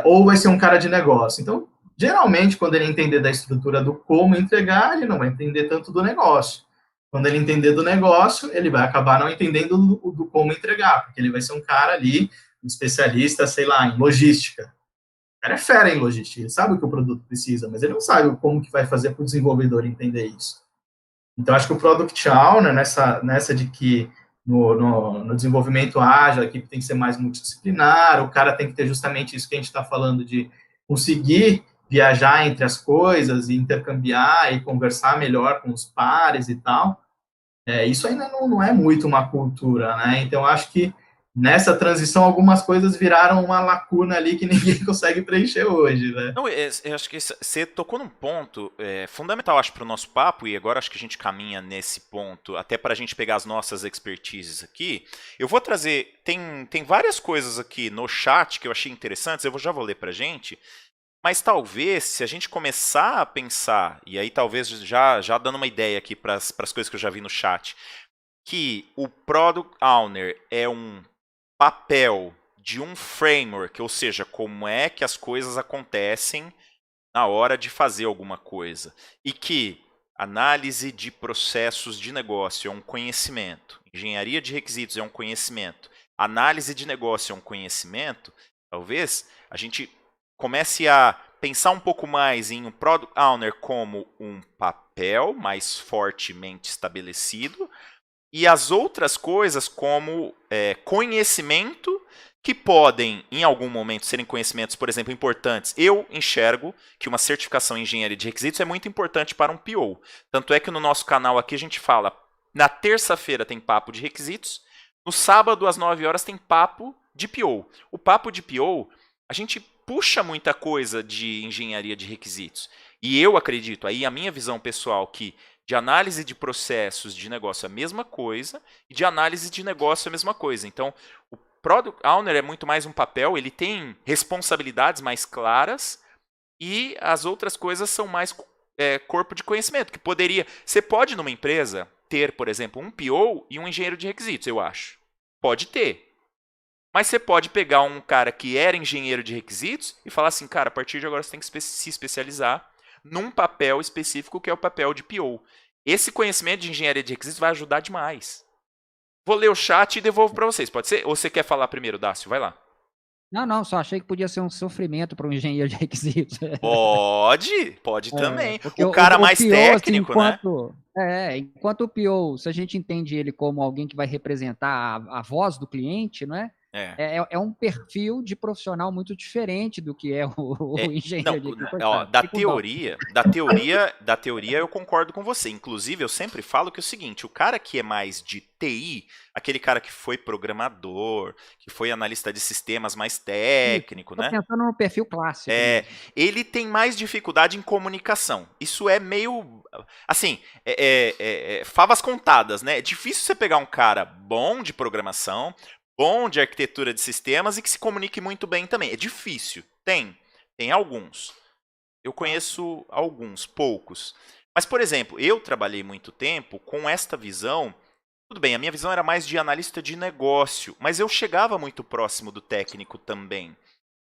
Ou vai ser um cara de negócio. Então, geralmente, quando ele entender da estrutura do como entregar, ele não vai entender tanto do negócio. Quando ele entender do negócio, ele vai acabar não entendendo do como entregar, porque ele vai ser um cara ali, um especialista, sei lá, em logística. O cara é fera em logística, ele sabe o que o produto precisa, mas ele não sabe como que vai fazer para o desenvolvedor entender isso. Então, acho que o Product Owner, nessa de que no desenvolvimento ágil, a equipe tem que ser mais multidisciplinar, o cara tem que ter justamente isso que a gente está falando, de conseguir viajar entre as coisas e intercambiar e conversar melhor com os pares e tal. Isso ainda não é muito uma cultura, né? Então, acho que nessa transição, algumas coisas viraram uma lacuna ali que ninguém consegue preencher hoje, né? Não, eu acho que você tocou num ponto fundamental, acho, para o nosso papo, e agora acho que a gente caminha nesse ponto, até para a gente pegar as nossas expertises aqui. Eu vou trazer, tem várias coisas aqui no chat que eu achei interessantes, eu já vou ler para a gente, mas talvez, se a gente começar a pensar, e aí talvez já dando uma ideia aqui para as coisas que eu já vi no chat, que o Product Owner é um papel de um framework, ou seja, como é que as coisas acontecem na hora de fazer alguma coisa. E que análise de processos de negócio é um conhecimento, engenharia de requisitos é um conhecimento, análise de negócio é um conhecimento, talvez a gente comece a pensar um pouco mais em um Product Owner como um papel mais fortemente estabelecido, e as outras coisas como conhecimento, que podem, em algum momento, serem conhecimentos, por exemplo, importantes. Eu enxergo que uma certificação em engenharia de requisitos é muito importante para um PO. Tanto é que no nosso canal aqui a gente fala, na terça-feira tem papo de requisitos, no sábado às 9 horas tem papo de PO. O papo de PO, a gente puxa muita coisa de engenharia de requisitos. E eu acredito, aí a minha visão pessoal, que de análise de processos de negócio é a mesma coisa, e de análise de negócio é a mesma coisa. Então, o Product Owner é muito mais um papel, ele tem responsabilidades mais claras, e as outras coisas são mais corpo de conhecimento, que poderia... Você pode, numa empresa, ter, por exemplo, um PO e um engenheiro de requisitos, eu acho. Pode ter. Mas você pode pegar um cara que era engenheiro de requisitos e falar assim, cara, a partir de agora você tem que se especializar num papel específico que é o papel de PO. Esse conhecimento de engenharia de requisitos vai ajudar demais. Vou ler o chat e devolvo para vocês, pode ser? Ou você quer falar primeiro, Dácio? Vai lá. Não, só achei que podia ser um sofrimento para um engenheiro de requisitos. Pode também. Porque o cara mais PO, técnico, assim, enquanto o PO, se a gente entende ele como alguém que vai representar a voz do cliente, não é? É um perfil de profissional muito diferente do que é o engenheiro de requisitos. Da teoria eu concordo com você. Inclusive, eu sempre falo que é o seguinte, o cara que é mais de TI, aquele cara que foi programador, que foi analista de sistemas mais técnico, né? Pensando no perfil clássico. Ele tem mais dificuldade em comunicação. Isso é meio... Assim, favas contadas, né? É difícil você pegar um cara bom de programação, bom de arquitetura de sistemas e que se comunique muito bem também. É difícil. Tem alguns. Eu conheço alguns, poucos. Mas, por exemplo, eu trabalhei muito tempo com esta visão Tudo bem, a minha visão era mais de analista de negócio, mas eu chegava muito próximo do técnico também.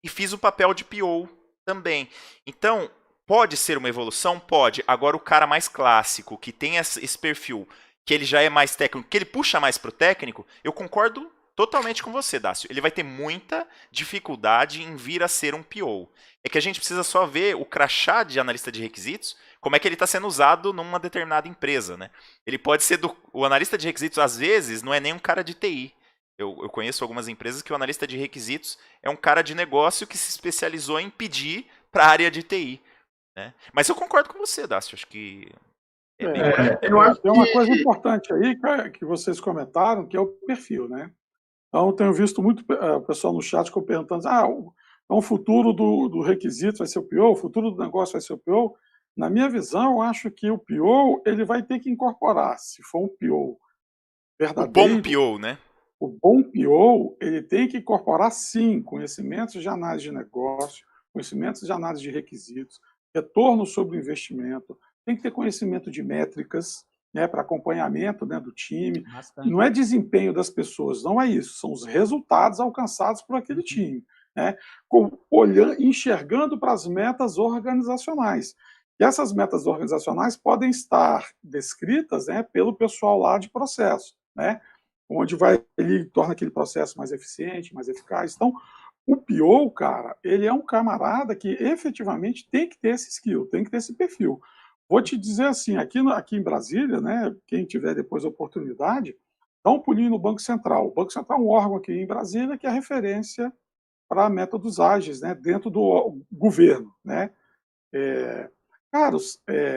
E fiz o papel de PO também. Então, pode ser uma evolução? Pode. Agora, o cara mais clássico, que tem esse perfil, que ele já é mais técnico, que ele puxa mais pro técnico, eu concordo totalmente com você, Dácio. Ele vai ter muita dificuldade em vir a ser um PO. É que a gente precisa só ver o crachá de analista de requisitos, como é que ele está sendo usado numa determinada empresa, né? Ele pode ser o analista de requisitos, às vezes, não é nem um cara de TI. Eu conheço algumas empresas que o analista de requisitos é um cara de negócio que se especializou em pedir para a área de TI. Né? Mas eu concordo com você, Dácio. Acho que eu acho tem uma coisa importante aí que vocês comentaram, que é o perfil, né? Então, tenho visto muito o pessoal no chat perguntando, então o futuro do requisito vai ser o PO, o futuro do negócio vai ser o PO. Na minha visão, eu acho que o PO ele vai ter que incorporar, se for um PO verdadeiro. O bom PO, né? O bom PO, ele tem que incorporar, sim, conhecimentos de análise de negócio, conhecimentos de análise de requisitos, retorno sobre o investimento, tem que ter conhecimento de métricas, né, para acompanhamento, né, do time. Bastante. Não é desempenho das pessoas, não é isso, são os resultados alcançados por aquele time. Né, enxergando para as metas organizacionais. E essas metas organizacionais podem estar descritas, né, pelo pessoal lá de processo, né, onde ele torna aquele processo mais eficiente, mais eficaz. Então, o PO, cara, ele é um camarada que efetivamente tem que ter esse skill, tem que ter esse perfil. Vou te dizer assim, aqui em Brasília, né, quem tiver depois a oportunidade, dá um pulinho no Banco Central. O Banco Central é um órgão aqui em Brasília que é referência para métodos ágeis, né, dentro do governo, né.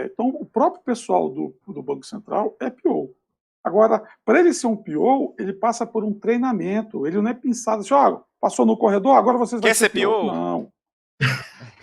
Então, o próprio pessoal do Banco Central é PO. Agora, para ele ser um PO, ele passa por um treinamento. Ele não é pensado assim, passou no corredor, agora vocês vão ser PO. Não.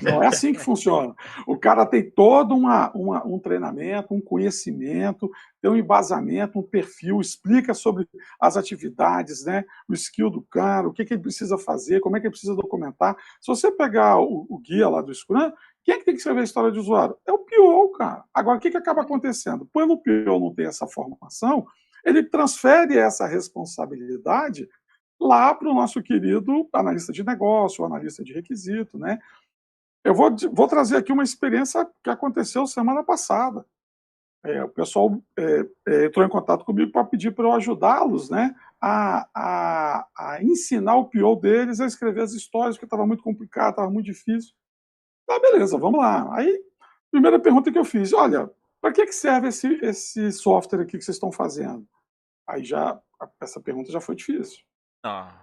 Não é assim que funciona. O cara tem todo um treinamento, um conhecimento, tem um embasamento, um perfil, explica sobre as atividades, né, o skill do cara, o que ele precisa fazer, como é que ele precisa documentar. Se você pegar o guia lá do Scrum, quem é que tem que escrever a história de usuário? É o PO, cara. Agora, o que acaba acontecendo? Pelo o PO não ter essa formação, ele transfere essa responsabilidade lá para o nosso querido analista de negócio, analista de requisito, né? Eu vou trazer aqui uma experiência que aconteceu semana passada. O pessoal entrou em contato comigo para pedir para eu ajudá-los, né, a ensinar o PO deles a escrever as histórias, porque estava muito complicado, estava muito difícil. Tá, beleza, vamos lá. Aí, primeira pergunta que eu fiz, olha, para que serve esse software aqui que vocês estão fazendo? Aí essa pergunta já foi difícil.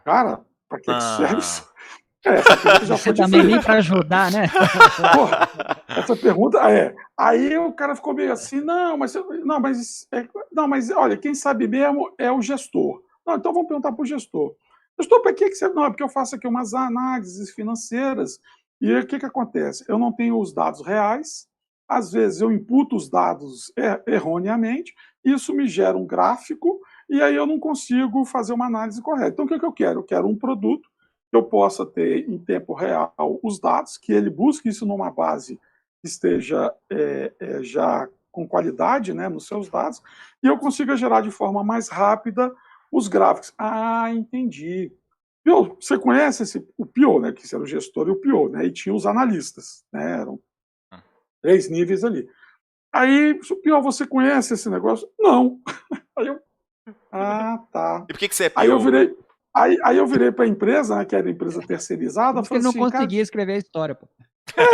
Cara, para que serve isso? Essa pergunta já foi também nem para ajudar, né? Porra, essa pergunta Aí o cara ficou meio assim, mas olha, quem sabe mesmo é o gestor. Não, então vamos perguntar para o gestor. Gestor, para que serve? Não, é porque eu faço aqui umas análises financeiras. E o que acontece? Eu não tenho os dados reais, às vezes eu imputo os dados erroneamente, isso me gera um gráfico, e aí eu não consigo fazer uma análise correta. Então, o que eu quero? Eu quero um produto que eu possa ter em tempo real os dados, que ele busque isso numa base que esteja já com qualidade, né, nos seus dados, e eu consiga gerar de forma mais rápida os gráficos. Entendi. Você conhece o PO, né, que era o gestor e o PO, né, e tinha os analistas, né, eram 3 níveis ali. Aí, PO, você conhece esse negócio? Não. Aí eu, tá. E por que você é PO? Aí eu virei para a empresa, né, que era empresa terceirizada. Porque ele não conseguia escrever a história, pô.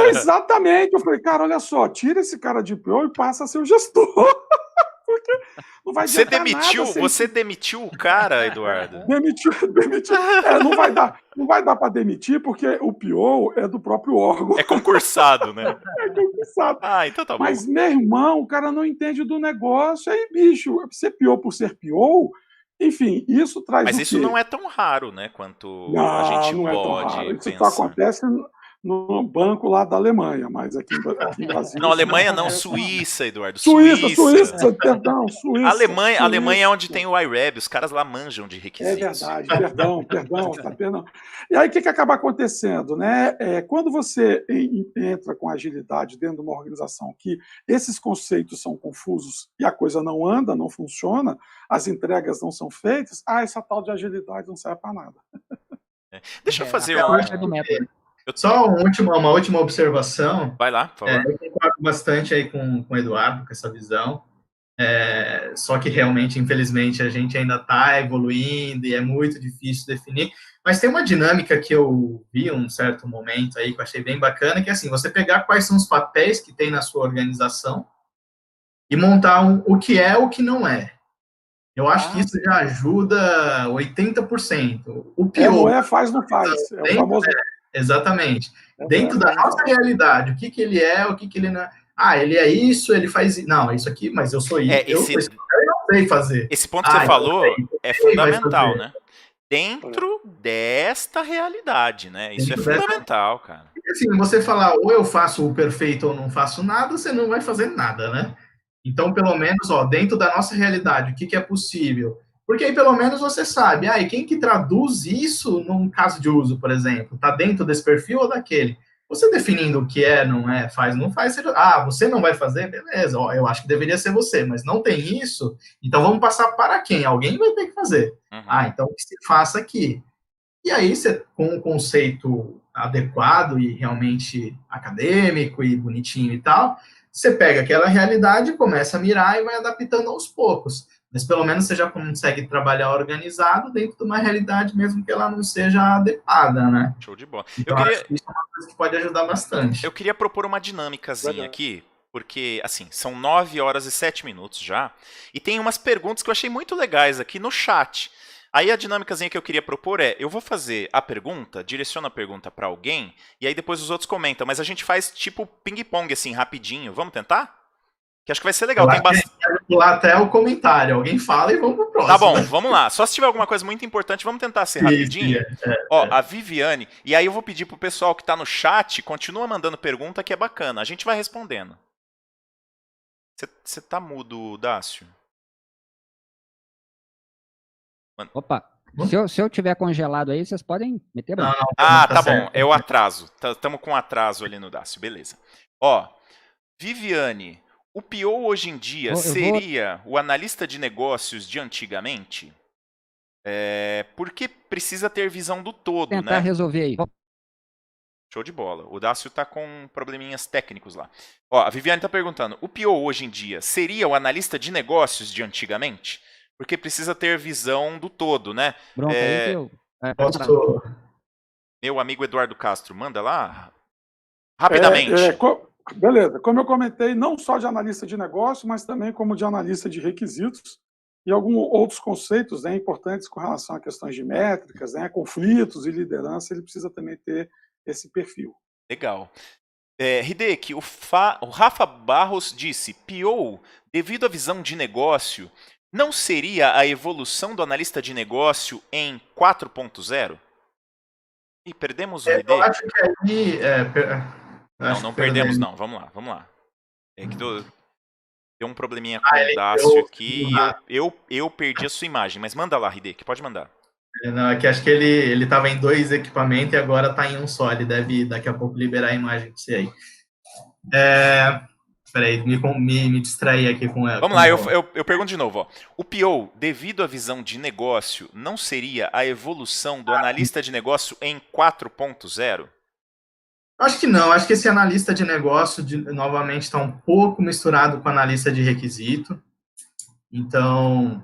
Exatamente. Eu falei, cara, olha só, tira esse cara de PO e passa a ser o gestor. Porque não vai Você demitiu o cara, Eduardo? Demitiu. Não vai dar para demitir, porque o PO é do próprio órgão. É concursado, né? É concursado. Então tá bom. Mas, meu irmão, o cara não entende do negócio. Aí, bicho, ser PO por ser PO, enfim, isso traz Mas isso não é tão raro, né? Quanto a gente não pode é tão raro. Isso pensar. acontece no banco lá da Alemanha, mas aqui em Brasília... Não, Alemanha não, Suíça, Eduardo. Suíça, perdão, Suíça. Alemanha é onde tem o IREB, os caras lá manjam de requisitos. É verdade, perdão. E aí o que acaba acontecendo, né? Quando você entra com agilidade dentro de uma organização que esses conceitos são confusos e a coisa não anda, não funciona, as entregas não são feitas, essa tal de agilidade não serve para nada. Deixa eu fazer Só uma última observação. Vai lá, por favor. Eu concordo bastante aí com o Eduardo, com essa visão. Só que realmente, infelizmente, a gente ainda está evoluindo e é muito difícil definir. Mas tem uma dinâmica que eu vi um certo momento aí que eu achei bem bacana, que é assim, você pegar quais são os papéis que tem na sua organização e montar o que é o que não é. Eu acho que isso já ajuda 80%. O pior... não é, faz, não faz. É o famoso... Exatamente. Dentro da nossa realidade, o que ele é, o que ele não é. Ele é isso, ele faz isso. Não, é isso aqui, mas eu sou isso. Eu não sei fazer. Esse ponto que você falou é fundamental, né? Dentro desta realidade, né? Isso é fundamental, cara. Porque, assim, você falar ou eu faço o perfeito ou não faço nada, você não vai fazer nada, né? Então, pelo menos, dentro da nossa realidade, o que é possível? Porque aí, pelo menos, você sabe, e quem que traduz isso num caso de uso, por exemplo? Está dentro desse perfil ou daquele? Você definindo o que é, não é, faz, não faz, você não vai fazer? Beleza, eu acho que deveria ser você, mas não tem isso, então vamos passar para quem? Alguém vai ter que fazer. Então que se faça aqui. E aí, você, com um conceito adequado e realmente acadêmico e bonitinho e tal, você pega aquela realidade, começa a mirar e vai adaptando aos poucos. Mas pelo menos você já consegue trabalhar organizado dentro de uma realidade, mesmo que ela não seja adequada, né? Show de bola. Então, acho que isso é uma coisa que pode ajudar bastante. Eu queria propor uma dinâmicazinha aqui, porque, assim, são 9 horas e 7 minutos já, e tem umas perguntas que eu achei muito legais aqui no chat. Aí a dinâmicazinha que eu queria propor eu vou fazer a pergunta, direciono a pergunta para alguém, e aí depois os outros comentam, mas a gente faz tipo ping-pong, assim, rapidinho. Vamos tentar? Que acho que vai ser legal. Tem pular até o comentário. Alguém fala e vamos pro próximo. Tá bom, vamos lá. Só se tiver alguma coisa muito importante, vamos tentar ser rapidinho. A Viviane, e aí eu vou pedir pro pessoal que tá no chat, continua mandando pergunta que é bacana. A gente vai respondendo. Você tá mudo, Dácio? Opa, se eu tiver congelado aí, vocês podem meter não, tá bom, é o atraso. Estamos com atraso ali no Dácio, beleza. Viviane, o PO hoje em dia seria o analista de negócios de antigamente? Porque precisa ter visão do todo, tentar né? Resolver aí. Show de bola. O Dácio tá com probleminhas técnicos lá. A Viviane tá perguntando, o PO hoje em dia seria o analista de negócios de antigamente? Porque precisa ter visão do todo, né? Bronca aí que eu... Meu amigo Eduardo Castro, manda lá. Rapidamente. Beleza. Como eu comentei, não só de analista de negócio, mas também como de analista de requisitos e alguns outros conceitos, né, importantes com relação a questões de métricas, né, conflitos e liderança, ele precisa também ter esse perfil. Legal. Hideki, o Rafa Barros disse, PO, devido à visão de negócio, não seria a evolução do analista de negócio em 4.0? Ih, perdemos o Hideki? Eu acho que aí... Não perdemos não. Vamos lá. É que deu um probleminha com o Dácio aqui e eu perdi a sua imagem. Mas manda lá, Hideki, pode mandar. Não, é que acho que ele estava em 2 equipamentos e agora está em um só. Ele deve daqui a pouco liberar a imagem para você aí. Peraí, me distraí aqui com ela. Vamos lá, eu pergunto de novo. O PO, devido à visão de negócio, não seria a evolução do analista de negócio em 4.0? Acho que não. Acho que esse analista de negócio, novamente, está um pouco misturado com o analista de requisito. Então,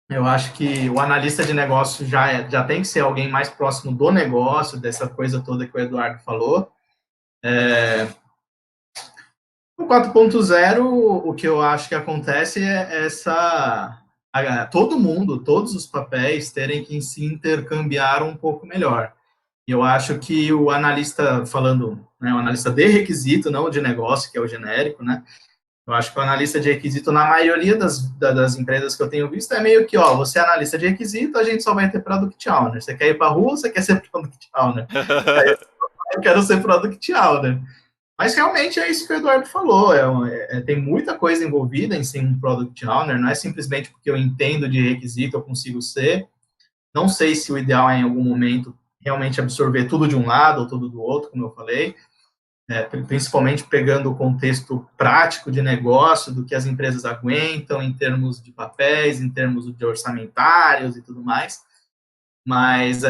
eu acho que o analista de negócio já tem que ser alguém mais próximo do negócio, dessa coisa toda que o Eduardo falou. No 4.0, o que eu acho que acontece é todo mundo, todos os papéis terem que se intercambiar um pouco melhor. E eu acho que o analista, falando, né, o analista de requisito, não de negócio, que é o genérico, né? Eu acho que o analista de requisito, na maioria das empresas que eu tenho visto, é meio que, você é analista de requisito, a gente só vai ter Product Owner. Você quer ir para a rua, você quer ser Product Owner. eu quero ser Product Owner. Mas realmente é isso que o Eduardo falou, tem muita coisa envolvida em ser um Product Owner, não é simplesmente porque eu entendo de requisito, eu consigo ser. Não sei se o ideal é, em algum momento, realmente absorver tudo de um lado ou tudo do outro, como eu falei, principalmente pegando o contexto prático de negócio, do que as empresas aguentam em termos de papéis, em termos de orçamentários e tudo mais. Mas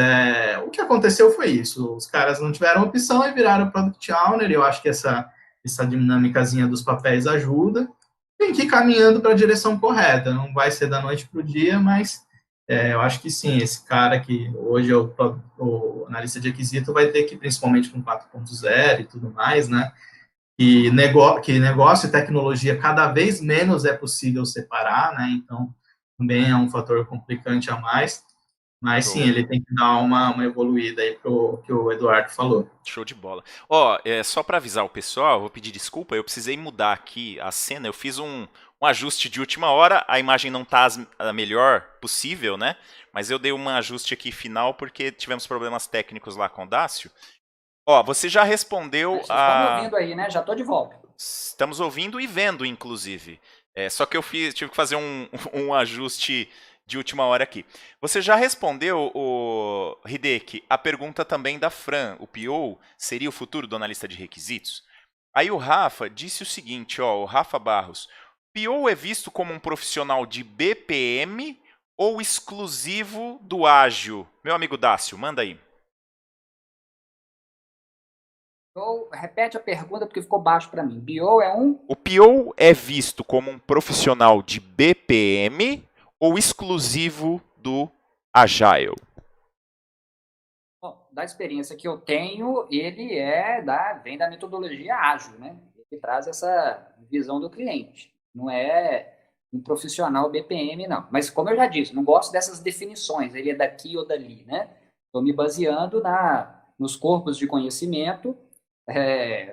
o que aconteceu foi isso. Os caras não tiveram opção e viraram Product Owner. Eu acho que essa dinâmicazinha dos papéis ajuda. Tem que ir caminhando para a direção correta. Não vai ser da noite para o dia, mas eu acho que sim. Esse cara que hoje é o analista de requisito vai ter que, principalmente com 4.0 e tudo mais, né? Que negócio e tecnologia cada vez menos é possível separar, né? Então, também é um fator complicante a mais. Mas sim, ele tem que dar uma evoluída aí pro que o Eduardo falou. Show de bola. Ó, só para avisar o pessoal, vou pedir desculpa, eu precisei mudar aqui a cena, eu fiz um ajuste de última hora, a imagem não tá a melhor possível, né? Mas eu dei um ajuste aqui final porque tivemos problemas técnicos lá com o Dácio. Ó, você já respondeu Vocês estão me ouvindo aí, né? Já tô de volta. Estamos ouvindo e vendo, inclusive. Só que eu tive que fazer um ajuste de última hora aqui. Você já respondeu, o Hideki, a pergunta também da Fran. O PO seria o futuro do analista de requisitos? Aí o Rafa disse o seguinte, ó, o Rafa Barros. PO é visto como um profissional de BPM ou exclusivo do ágil? Meu amigo Dácio, manda aí. Repete a pergunta porque ficou baixo para mim. BO é um? O PO é visto como um profissional de BPM ou exclusivo do Agile? Bom, da experiência que eu tenho, ele vem da metodologia ágil, né? Ele traz essa visão do cliente. Não é um profissional BPM, não. Mas, como eu já disse, não gosto dessas definições. Ele é daqui ou dali, né? Estou me baseando nos corpos de conhecimento,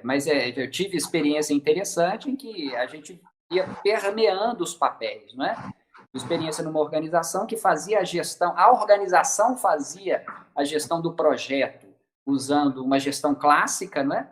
mas eu tive experiência interessante em que a gente ia permeando os papéis, não é? Experiência numa organização que fazia a organização fazia a gestão do projeto usando uma gestão clássica, né?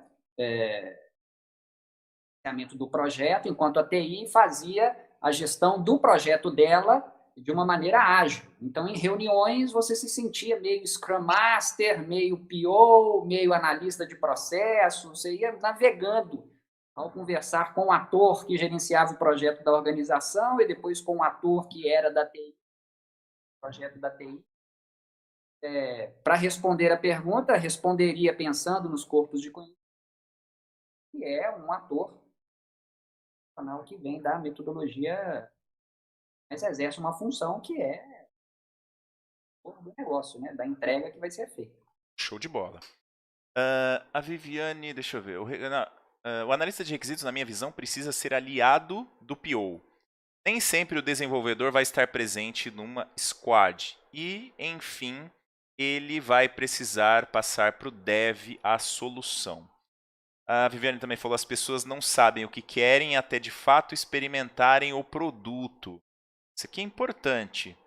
Do projeto, enquanto a TI fazia a gestão do projeto dela de uma maneira ágil. Então, em reuniões, você se sentia meio Scrum Master, meio PO, meio analista de processo, você ia navegando ao conversar com o ator que gerenciava o projeto da organização e depois com o ator que era da TI, projeto da TI. Para responder a pergunta, responderia pensando nos corpos de conhecimento, que é um ator que vem da metodologia, mas exerce uma função que é do negócio, né, da entrega que vai ser feita. Show de bola. A Viviane, deixa eu ver. O analista de requisitos, na minha visão, precisa ser aliado do PO. Nem sempre o desenvolvedor vai estar presente numa squad. E, enfim, ele vai precisar passar para o dev a solução. A Viviane também falou, as pessoas não sabem o que querem até de fato experimentarem o produto. Isso aqui é importante.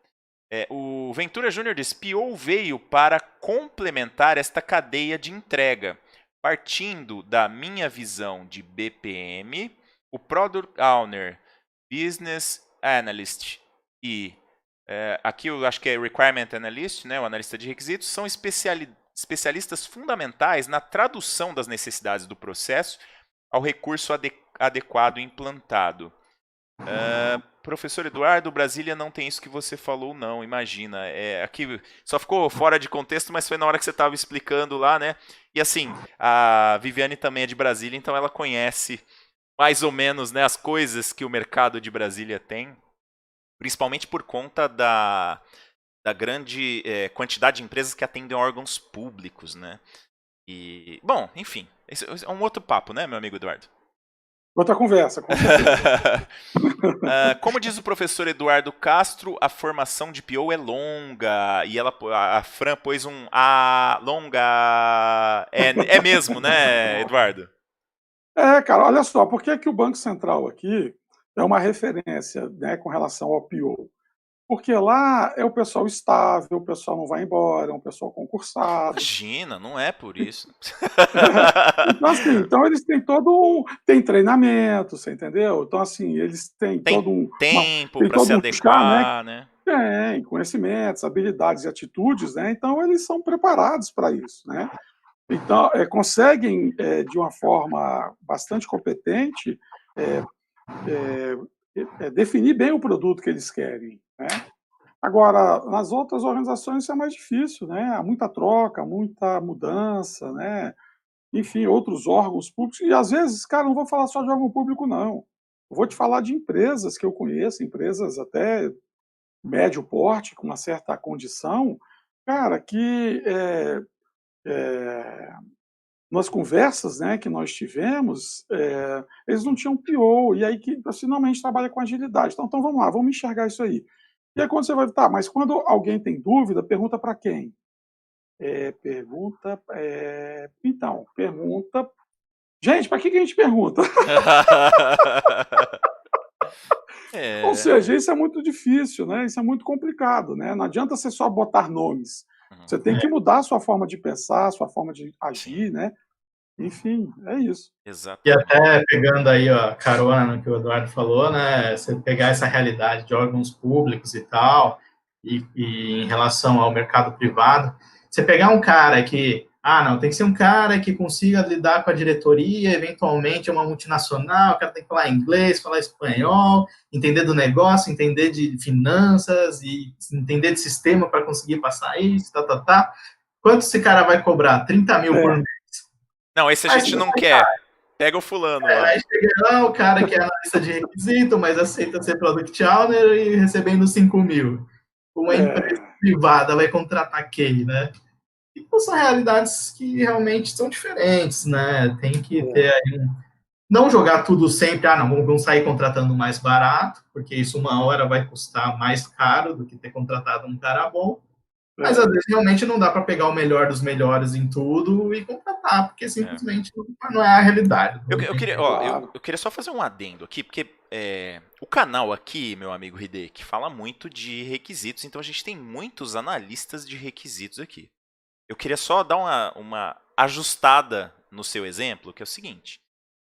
O Ventura Júnior diz, PO veio para complementar esta cadeia de entrega. Partindo da minha visão de BPM, o Product Owner, Business Analyst e aqui eu acho que é Requirement Analyst, né, o analista de requisitos, são especialistas fundamentais na tradução das necessidades do processo ao recurso adequado implantado. Professor Eduardo, Brasília não tem isso que você falou, não, imagina. Aqui só ficou fora de contexto, mas foi na hora que você estava explicando lá, né? E assim, a Viviane também é de Brasília, então ela conhece mais ou menos, né, as coisas que o mercado de Brasília tem, principalmente por conta da grande quantidade de empresas que atendem órgãos públicos, né? E, bom, enfim, esse é um outro papo, né, meu amigo Eduardo? Outra conversa, com certeza. Como diz o professor Eduardo Castro, a formação de PO é longa. E a Fran pôs um longa. É mesmo, né, Eduardo? Cara, olha só, por que o Banco Central aqui é uma referência, né, com relação ao PO? Porque lá é o pessoal estável, o pessoal não vai embora, é um pessoal concursado. Imagina, não é por isso. Então, assim, então eles têm tem treinamento, você entendeu? Então, assim, eles têm Tem tempo para se chá, adequar, né? Tem conhecimentos, habilidades e atitudes, né? Então eles são preparados para isso, né? Então conseguem de uma forma bastante competente definir bem o produto que eles querem, né? Agora, nas outras organizações isso é mais difícil, né? Há muita troca, muita mudança, né? Enfim, outros órgãos públicos. E às vezes, cara, não vou falar só de órgão público, não. Eu vou te falar de empresas que eu conheço, empresas até médio porte, com uma certa condição, cara, que nas conversas, né, que nós tivemos, eles não tinham PO, e aí que finalmente trabalha com agilidade. Então vamos lá, vamos enxergar isso aí. E aí quando você vai, tá, mas quando alguém tem dúvida, pergunta para quem? Então, pergunta. Gente, para que a gente pergunta? Ou seja, isso é muito difícil, né? Isso é muito complicado, né? Não adianta você só botar nomes. Você tem que mudar a sua forma de pensar, a sua forma de agir, né? Enfim, é isso. Exatamente. E até pegando aí a carona no que o Eduardo falou, né? Você pegar essa realidade de órgãos públicos e tal, e em relação ao mercado privado, você pegar um cara que, não, tem que ser um cara que consiga lidar com a diretoria, eventualmente é uma multinacional, o cara tem que falar inglês, falar espanhol, entender do negócio, entender de finanças e entender de sistema para conseguir passar isso, Quanto esse cara vai cobrar? 30 mil por mês? Não, esse a gente não quer. Pega o fulano lá. Aí chega lá, o cara que é analista de requisito, mas aceita ser Product Owner e recebendo 5 mil. Uma empresa privada vai contratar quem, né? Então são realidades que realmente são diferentes, né? Tem que ter aí não jogar tudo sempre, não, vamos sair contratando mais barato, porque isso uma hora vai custar mais caro do que ter contratado um cara bom. Mas às vezes realmente não dá para pegar o melhor dos melhores em tudo e contratar, porque simplesmente não é a realidade. Eu queria só fazer um adendo aqui, porque o canal aqui, meu amigo Hideki, fala muito de requisitos, então a gente tem muitos analistas de requisitos aqui. Eu queria só dar uma ajustada no seu exemplo, que é o seguinte.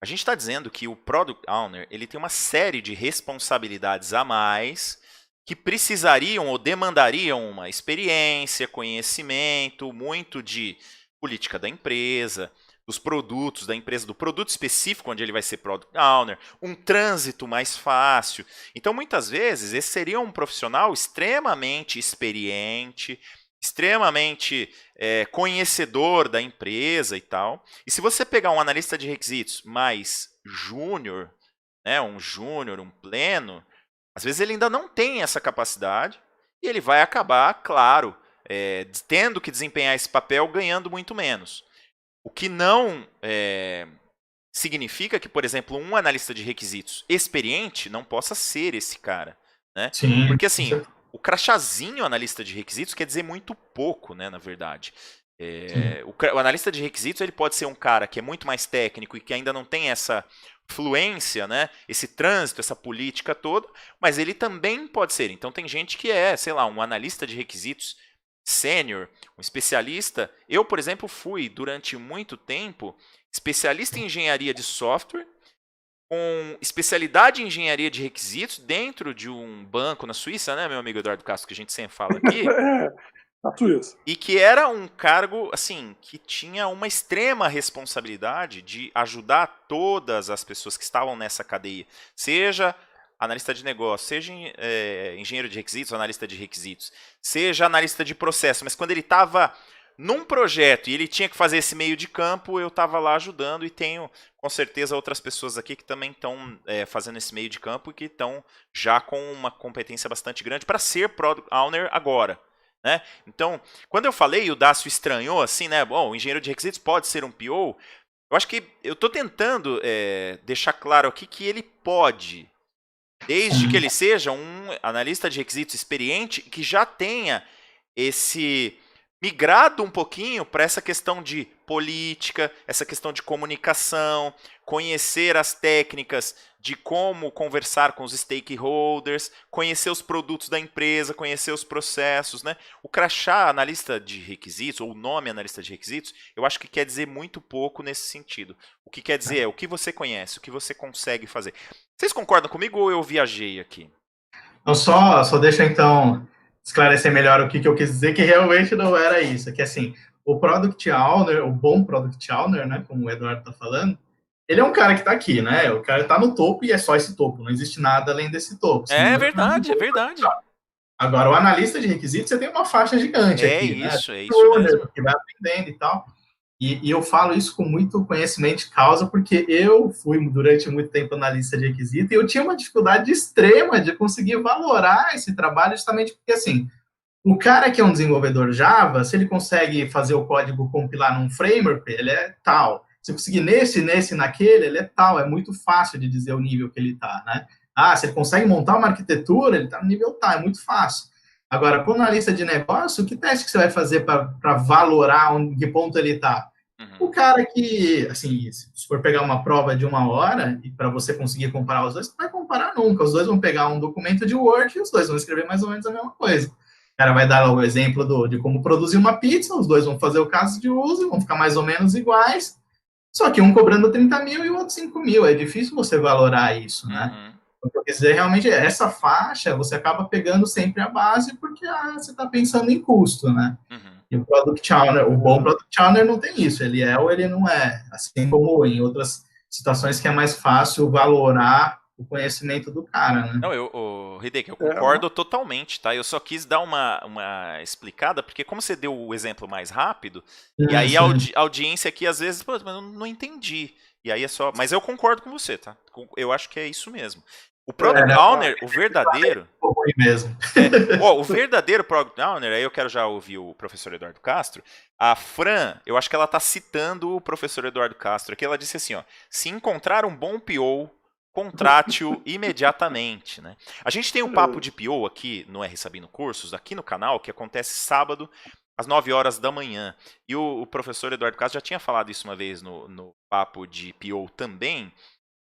A gente está dizendo que o Product Owner ele tem uma série de responsabilidades a mais que precisariam ou demandariam uma experiência, conhecimento, muito de política da empresa, dos produtos da empresa, do produto específico onde ele vai ser Product Owner, um trânsito mais fácil. Então, muitas vezes, esse seria um profissional extremamente experiente, extremamente conhecedor da empresa e tal. E se você pegar um analista de requisitos mais júnior, né, um júnior, um pleno, às vezes ele ainda não tem essa capacidade e ele vai acabar, claro, tendo que desempenhar esse papel ganhando muito menos. O que não significa que, por exemplo, um analista de requisitos experiente não possa ser esse cara. Né? Sim. Porque assim, o crachazinho analista de requisitos quer dizer muito pouco, né, na verdade. O analista de requisitos ele pode ser um cara que é muito mais técnico e que ainda não tem essa fluência, né, esse trânsito, essa política toda, mas ele também pode ser. Então tem gente que sei lá, um analista de requisitos sênior, um especialista. Eu, por exemplo, fui durante muito tempo especialista em engenharia de software, com especialidade em engenharia de requisitos dentro de um banco na Suíça, né, meu amigo Eduardo Castro, que a gente sempre fala aqui. Na Suíça. E que era um cargo, assim, que tinha uma extrema responsabilidade de ajudar todas as pessoas que estavam nessa cadeia. Seja analista de negócio, seja engenheiro de requisitos, analista de requisitos, seja analista de processo. Mas quando ele estava num projeto e ele tinha que fazer esse meio de campo, eu estava lá ajudando e tenho, com certeza, outras pessoas aqui que também estão fazendo esse meio de campo e que estão já com uma competência bastante grande para ser Product Owner agora. Né? Então, quando eu falei e o Dácio estranhou assim, né? Bom, o engenheiro de requisitos pode ser um PO. Eu acho que eu estou tentando deixar claro aqui que ele pode, desde que ele seja um analista de requisitos experiente que já tenha esse migrado um pouquinho para essa questão de política, essa questão de comunicação, conhecer as técnicas de como conversar com os stakeholders, conhecer os produtos da empresa, conhecer os processos, né? O crachá analista de requisitos, ou o nome analista de requisitos, eu acho que quer dizer muito pouco nesse sentido. O que quer dizer é o que você conhece, o que você consegue fazer. Vocês concordam comigo ou eu viajei aqui? Então, só deixa, então, esclarecer melhor o que eu quis dizer, que realmente não era isso. Que, assim, o Product Owner, o bom Product Owner, né, como o Eduardo está falando, ele é um cara que está aqui, né? O cara está no topo e é só esse topo, não existe nada além desse topo. É verdade, é verdade. Agora, o analista de requisitos, você tem uma faixa gigante aqui, né? É isso mesmo. Que vai aprendendo e tal. E eu falo isso com muito conhecimento de causa, porque eu fui, durante muito tempo, analista de requisito, e eu tinha uma dificuldade extrema de conseguir valorar esse trabalho, justamente porque, assim, o cara que é um desenvolvedor Java, se ele consegue fazer o código compilar num framework, ele é tal. Se conseguir naquele, ele é tal. É muito fácil de dizer o nível que ele está, né? Ah, se ele consegue montar uma arquitetura, ele está no nível tal, é muito fácil. Agora, com analista de negócio, que teste que você vai fazer para valorar em que ponto ele está? O cara que, assim, se for pegar uma prova de 1 hora e para você conseguir comparar os dois, não vai comparar nunca. Os dois vão pegar um documento de Word e os dois vão escrever mais ou menos a mesma coisa. O cara vai dar o exemplo de como produzir uma pizza, os dois vão fazer o caso de uso e vão ficar mais ou menos iguais, só que um cobrando 30 mil e o outro 5 mil. É difícil você valorar isso, né? O que eu quis dizer realmente é essa faixa, você acaba pegando sempre a base porque você está pensando em custo, né? E o Product Owner, o bom Product Owner não tem isso, ele é ou ele não é, assim como em outras situações que é mais fácil valorar o conhecimento do cara, né? Não, Hideki, eu concordo totalmente, tá? Eu só quis dar uma explicada, porque como você deu o exemplo mais rápido, e aí a audiência aqui às vezes, pô, mas eu não entendi. E aí é só. Mas eu concordo com você, tá? Eu acho que é isso mesmo. O Product Owner, o verdadeiro. Mesmo. O verdadeiro Product Owner, aí eu quero já ouvir o professor Eduardo Castro. A Fran, eu acho que ela está citando o professor Eduardo Castro aqui. Ela disse assim: ó, se encontrar um bom PO, contrate-o imediatamente, né? A gente tem um papo de PO aqui no R Sabino Cursos, aqui no canal, que acontece sábado às 9 horas da manhã. E o professor Eduardo Castro já tinha falado isso uma vez no papo de PO também.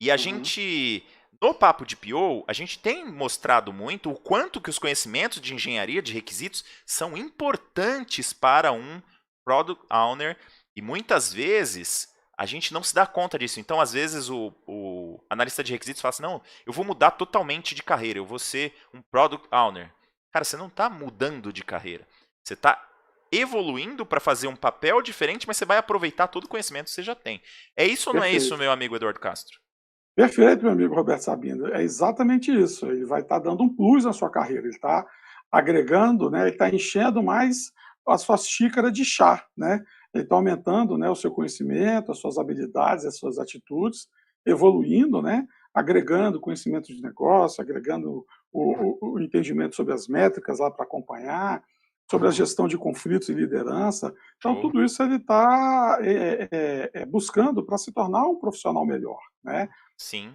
E a gente, no papo de PO, a gente tem mostrado muito o quanto que os conhecimentos de engenharia de requisitos são importantes para um Product Owner. E muitas vezes a gente não se dá conta disso. Então, às vezes, o analista de requisitos fala assim, não, eu vou mudar totalmente de carreira, eu vou ser um Product Owner. Cara, você não está mudando de carreira. Você está evoluindo para fazer um papel diferente, mas você vai aproveitar todo o conhecimento que você já tem. É isso ou não é isso, meu amigo Eduardo Castro? Perfeito, meu amigo Roberto Sabino. É exatamente isso. Ele vai estar dando um plus na sua carreira. Ele está agregando, né? Ele está enchendo mais a sua xícara de chá, né? Ele está aumentando, né, o seu conhecimento, as suas habilidades, as suas atitudes, evoluindo, né? Agregando conhecimento de negócio, agregando o entendimento sobre as métricas lá para acompanhar, sobre a gestão de conflitos e liderança. Então, tudo isso ele está buscando para se tornar um profissional melhor, né? Sim.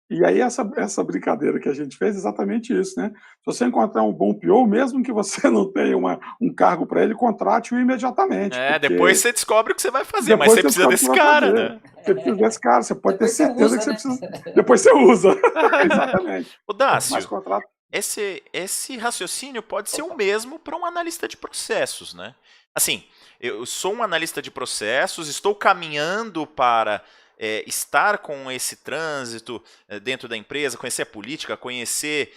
E aí essa brincadeira que a gente fez é exatamente isso, né? Se você encontrar um bom PO, mesmo que você não tenha um cargo para ele, contrate-o imediatamente. Depois você descobre o que você vai fazer, mas você precisa desse cara, né? Você precisa desse cara, você pode ter certeza que você precisa. Depois você usa. Exatamente. O Dácio, mas contrato... esse raciocínio pode ser o mesmo para um analista de processos, né? Assim, eu sou um analista de processos, estou caminhando para estar com esse trânsito dentro da empresa, conhecer a política, conhecer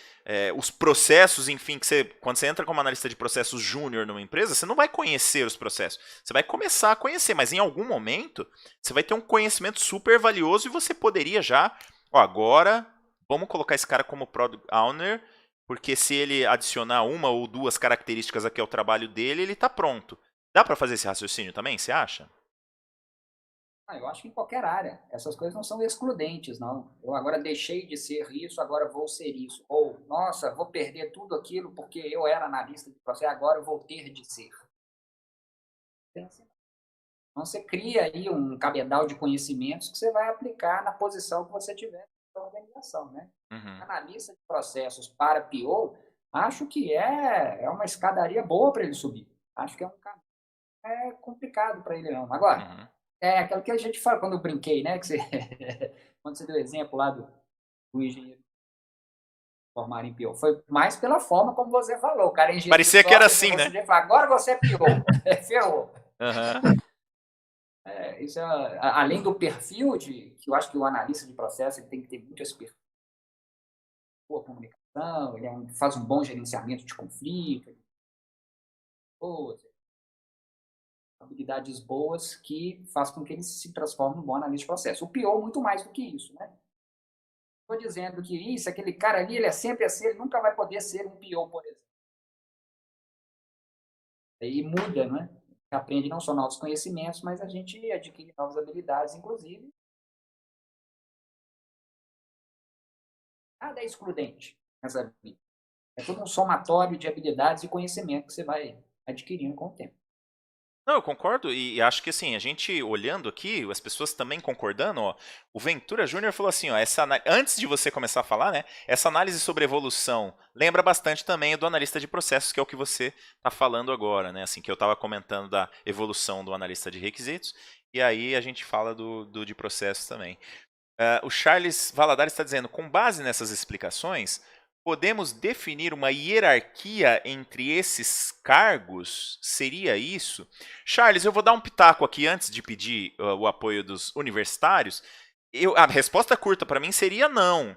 os processos, enfim, quando você entra como analista de processos júnior numa empresa, você não vai conhecer os processos. Você vai começar a conhecer, mas em algum momento você vai ter um conhecimento super valioso e você poderia já, agora vamos colocar esse cara como Product Owner, porque se ele adicionar 1 ou 2 características aqui ao trabalho dele, ele está pronto. Dá para fazer esse raciocínio também, você acha? Eu acho que em qualquer área. Essas coisas não são excludentes, não. Eu agora deixei de ser isso, agora vou ser isso. Ou, nossa, vou perder tudo aquilo porque eu era analista de processo, agora eu vou ter de ser. Então, você cria aí um cabedal de conhecimentos que você vai aplicar na posição que você tiver na organização, né? Analista de processos para PO, acho que é uma escadaria boa para ele subir. Acho que é um caminho é complicado para ele não. Agora, é aquilo que a gente fala quando eu brinquei, né? Que você, quando você deu o exemplo lá do engenheiro formar em PO. Foi mais pela forma como você falou. O cara é engenheiro. Parecia que era assim, né? Agora você é PO. Ferrou. Uhum. Isso além do perfil que eu acho que o analista de processo ele tem que ter muito esse perfil. Boa comunicação, ele faz um bom gerenciamento de conflito. Habilidades boas que faz com que ele se transforme num bom analista de processo. O PO muito mais do que isso, né? Estou dizendo que aquele cara ali, ele é sempre assim, ele nunca vai poder ser um PO, por exemplo. E muda, né? Aprende não só novos conhecimentos, mas a gente adquire novas habilidades, inclusive. Nada é excludente nessa vida. É todo um somatório de habilidades e conhecimento que você vai adquirindo com o tempo. Não, eu concordo e acho que assim, a gente olhando aqui, as pessoas também concordando, ó, o Ventura Júnior falou assim, ó, antes de você começar a falar, né, essa análise sobre evolução lembra bastante também do analista de processos, que é o que você está falando agora, né, assim, que eu estava comentando da evolução do analista de requisitos, e aí a gente fala do de processos também. O Charles Valadares está dizendo, com base nessas explicações, podemos definir uma hierarquia entre esses cargos? Seria isso? Charles, eu vou dar um pitaco aqui antes de pedir o apoio dos universitários. A resposta curta para mim seria não.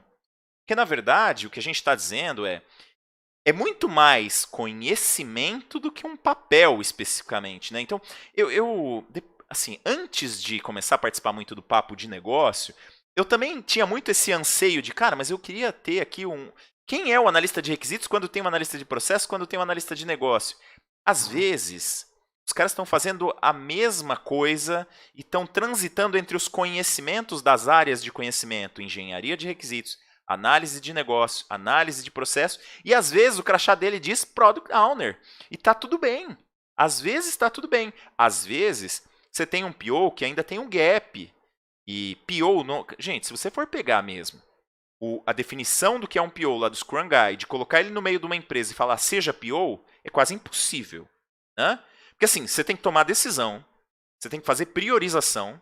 Porque, na verdade, o que a gente está dizendo é muito mais conhecimento do que um papel especificamente, né? Então, assim, antes de começar a participar muito do papo de negócio, eu também tinha muito esse anseio de, cara, mas eu queria ter aqui quem é o analista de requisitos quando tem um analista de processo, quando tem um analista de negócio? Às vezes, os caras estão fazendo a mesma coisa e estão transitando entre os conhecimentos das áreas de conhecimento, engenharia de requisitos, análise de negócio, análise de processo, e às vezes o crachá dele diz Product Owner. E tá tudo bem. Às vezes está tudo bem. Às vezes, você tem um PO que ainda tem um gap. E PO, gente, se você for pegar mesmo a definição do que é um PO lá do Scrum Guide, colocar ele no meio de uma empresa e falar seja PO, é quase impossível. Né? Porque assim, você tem que tomar decisão, você tem que fazer priorização,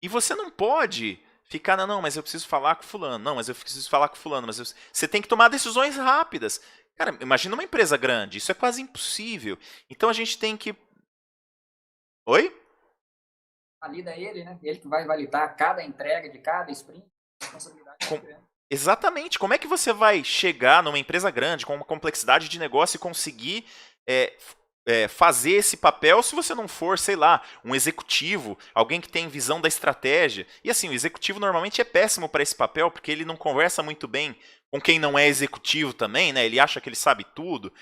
e você não pode ficar, não, mas eu preciso falar com fulano, não, mas eu preciso falar com fulano, mas você tem que tomar decisões rápidas. Cara, imagina uma empresa grande, isso é quase impossível. Então a gente tem que... Oi? Valida ele, né? Ele que vai validar cada entrega de cada sprint. Exatamente. Como é que você vai chegar numa empresa grande, com uma complexidade de negócio e conseguir fazer esse papel se você não for, sei lá, um executivo, alguém que tem visão da estratégia? E assim, o executivo normalmente é péssimo para esse papel, porque ele não conversa muito bem com quem não é executivo também, né? Ele acha que ele sabe tudo.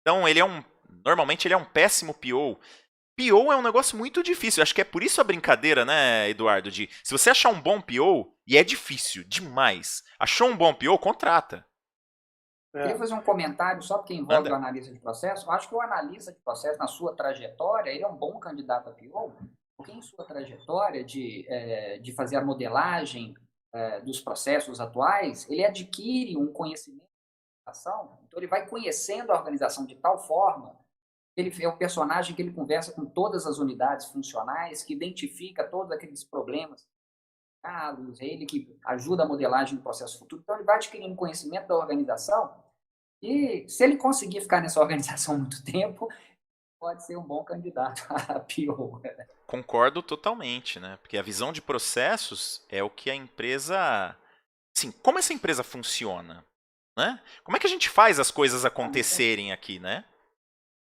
Então, normalmente ele é um péssimo PO. PO é um negócio muito difícil. Acho que é por isso a brincadeira, né, Eduardo? Se você achar um bom PO, e é difícil demais, achou um bom PO, contrata. Eu queria fazer um comentário só porque envolve o analista de processo. Eu acho que o analista de processo, na sua trajetória, ele é um bom candidato a PO, porque em sua trajetória de fazer a modelagem dos processos atuais, ele adquire um conhecimento da organização, então ele vai conhecendo a organização de tal forma. Ele é o personagem que ele conversa com todas as unidades funcionais, que identifica todos aqueles problemas, ele que ajuda a modelagem do processo futuro. Então, ele vai adquirindo conhecimento da organização e, se ele conseguir ficar nessa organização muito tempo, pode ser um bom candidato a PO. Concordo totalmente, né? Porque a visão de processos é o que a empresa... Assim, como essa empresa funciona? Né? Como é que a gente faz as coisas acontecerem aqui, né?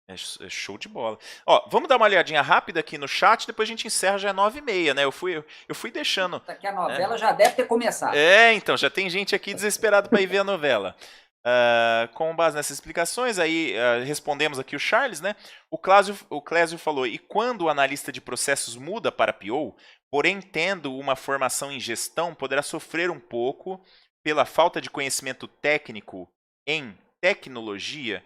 É show de bola. Ó, vamos dar uma olhadinha rápida aqui no chat, depois a gente encerra, já é 9h30, né? Eu fui deixando... Aqui a novela já deve ter começado. Então, já tem gente aqui desesperado para ir ver a novela. Com base nessas explicações, aí respondemos aqui o Charles, né? O Clésio falou, e quando o analista de processos muda para PO, porém tendo uma formação em gestão, poderá sofrer um pouco pela falta de conhecimento técnico em tecnologia?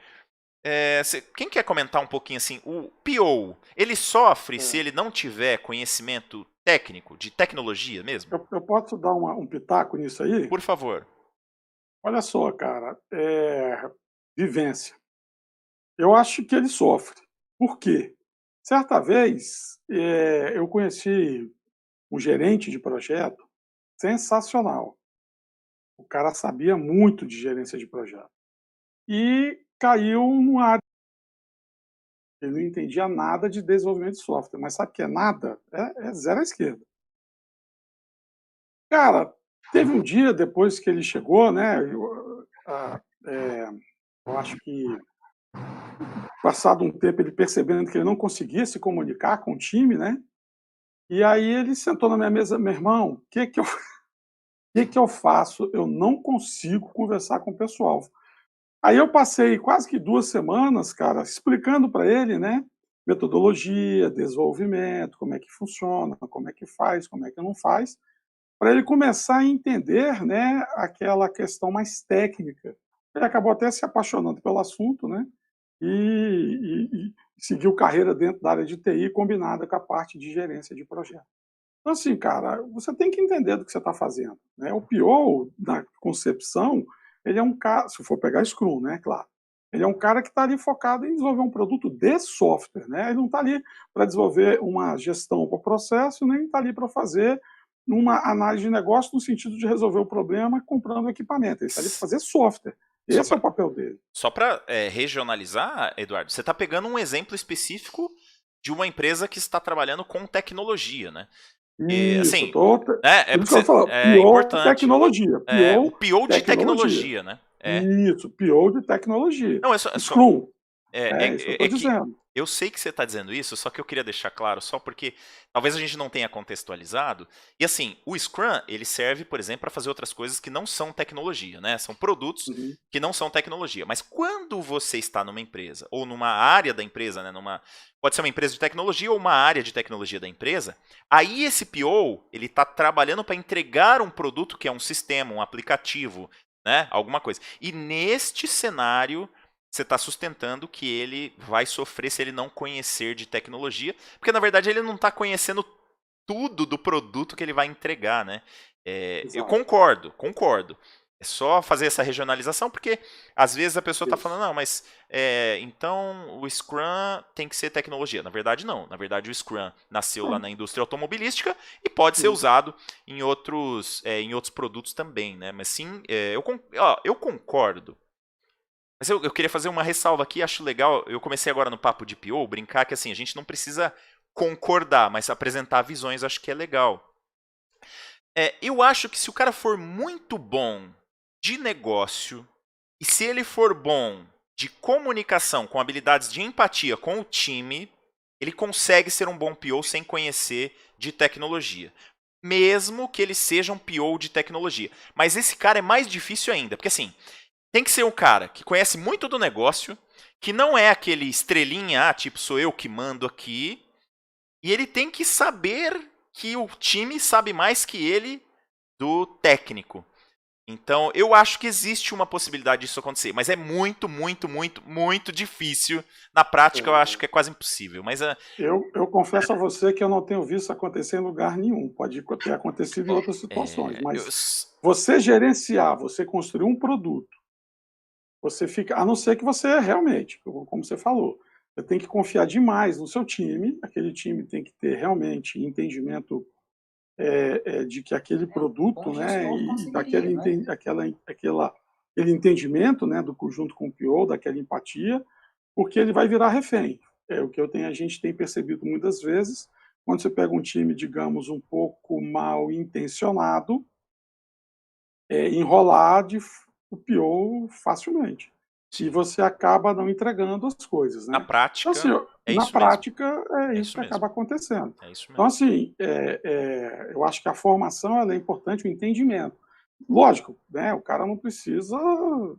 Quem quer comentar um pouquinho assim? O PO, ele sofre se ele não tiver conhecimento técnico, de tecnologia mesmo? Eu posso dar um pitaco nisso aí? Por favor. Olha só, cara, vivência. Eu acho que ele sofre. Por quê? Certa vez, eu conheci um gerente de projeto sensacional. O cara sabia muito de gerência de projeto. E caiu numa área. Ele não entendia nada de desenvolvimento de software. Mas sabe o que é nada? É zero à esquerda. Cara, teve um dia depois que ele chegou, né? Eu acho que, passado um tempo, ele percebendo que ele não conseguia se comunicar com o time, né? E aí ele sentou na minha mesa, meu irmão, o que que eu faço? Eu não consigo conversar com o pessoal. Aí eu passei quase que 2 semanas, cara, explicando para ele, né? Metodologia, desenvolvimento, como é que funciona, como é que faz, como é que não faz, para ele começar a entender, né, aquela questão mais técnica. Ele acabou até se apaixonando pelo assunto, né? E seguiu carreira dentro da área de TI combinada com a parte de gerência de projeto. Então, assim, cara, você tem que entender do que você está fazendo, né? O PO, na concepção, ele é um cara, se for pegar Scrum, né, claro, ele é um cara que está ali focado em desenvolver um produto de software, né? Ele não está ali para desenvolver uma gestão para o processo, nem está ali para fazer uma análise de negócio no sentido de resolver o problema comprando equipamento. Ele está ali para fazer software. Esse é o papel dele. Só para regionalizar, Eduardo, você está pegando um exemplo específico de uma empresa que está trabalhando com tecnologia, né? Isso, assim, por isso que eu falo, PO importante. tecnologia. O PO de tecnologia, né? Isso, PO de tecnologia. Não, Scrum. Isso que eu estou dizendo. Eu sei que você está dizendo isso, só que eu queria deixar claro, só porque talvez a gente não tenha contextualizado. E assim, o Scrum, ele serve, por exemplo, para fazer outras coisas que não são tecnologia, né? São produtos que não são tecnologia. Mas quando você está numa empresa, ou numa área da empresa, né? Pode ser uma empresa de tecnologia ou uma área de tecnologia da empresa, aí esse PO, ele está trabalhando para entregar um produto que é um sistema, um aplicativo, né? Alguma coisa. E neste cenário, você está sustentando que ele vai sofrer se ele não conhecer de tecnologia, porque na verdade ele não está conhecendo tudo do produto que ele vai entregar, né? Eu concordo. É só fazer essa regionalização, porque às vezes a pessoa está falando, não, mas então o Scrum tem que ser tecnologia. Na verdade, não. Na verdade, o Scrum nasceu lá na indústria automobilística e pode ser usado em outros produtos também, né? Mas sim, eu concordo. Mas eu queria fazer uma ressalva aqui, acho legal. Eu comecei agora no papo de PO, brincar que assim, a gente não precisa concordar, mas apresentar visões acho que é legal. Eu acho que se o cara for muito bom de negócio, e se ele for bom de comunicação, com habilidades de empatia com o time, ele consegue ser um bom PO sem conhecer de tecnologia. Mesmo que ele seja um PO de tecnologia. Mas esse cara é mais difícil ainda, porque assim, tem que ser um cara que conhece muito do negócio, que não é aquele estrelinha, tipo, sou eu que mando aqui, e ele tem que saber que o time sabe mais que ele do técnico. Então, eu acho que existe uma possibilidade disso acontecer, mas é muito, muito, muito, muito difícil. Na prática, eu acho que é quase impossível. Mas eu confesso a você que eu não tenho visto acontecer em lugar nenhum. Pode ter acontecido em outras situações, mas você gerenciar, você construir um produto, você fica, a não ser que você realmente, como você falou, você tem que confiar demais no seu time, aquele time tem que ter realmente entendimento de que aquele produto, né, e daquele aquele entendimento, né, do junto com o PO, daquela empatia, porque ele vai virar refém. É o que a gente tem percebido muitas vezes, quando você pega um time, digamos, um pouco mal intencionado, enrolar o PO facilmente. E você acaba não entregando as coisas, né? Na prática, então, assim, na prática é isso que acaba acontecendo. É isso mesmo. Então, assim, eu acho que a formação ela é importante, o entendimento. Lógico, né? O cara não precisa,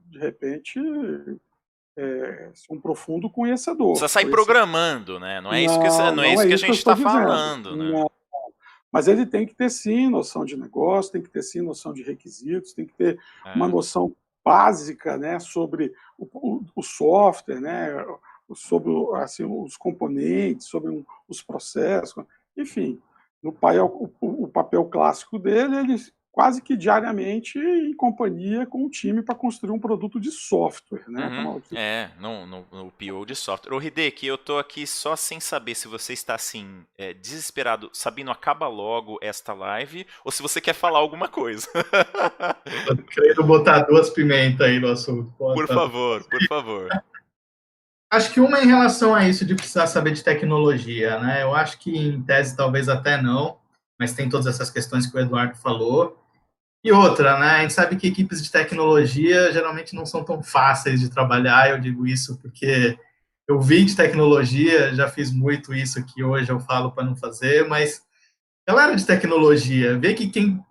de repente, ser um profundo conhecedor. Precisa sair programando, né? Não é isso que a gente está falando, né? Não. Mas ele tem que ter, sim, noção de negócio, tem que ter, sim, noção de requisitos, tem que ter uma noção básica, né, sobre o software, né, sobre assim, os componentes, sobre os processos, enfim. O papel clássico dele, ele quase que diariamente em companhia com o time para construir um produto de software, né? No PO de software. Ô, Hideki, eu tô aqui só sem saber se você está, assim, desesperado. Sabino, acaba logo esta live, ou se você quer falar alguma coisa. Eu quero botar 2 pimentas aí no assunto. Por favor, por favor. Acho que uma em relação a isso de precisar saber de tecnologia, né? Eu acho que em tese talvez até não, mas tem todas essas questões que o Eduardo falou. E outra, né? A gente sabe que equipes de tecnologia geralmente não são tão fáceis de trabalhar. Eu digo isso porque eu vim de tecnologia, já fiz muito isso que hoje eu falo para não fazer, mas galera de tecnologia, vê que quem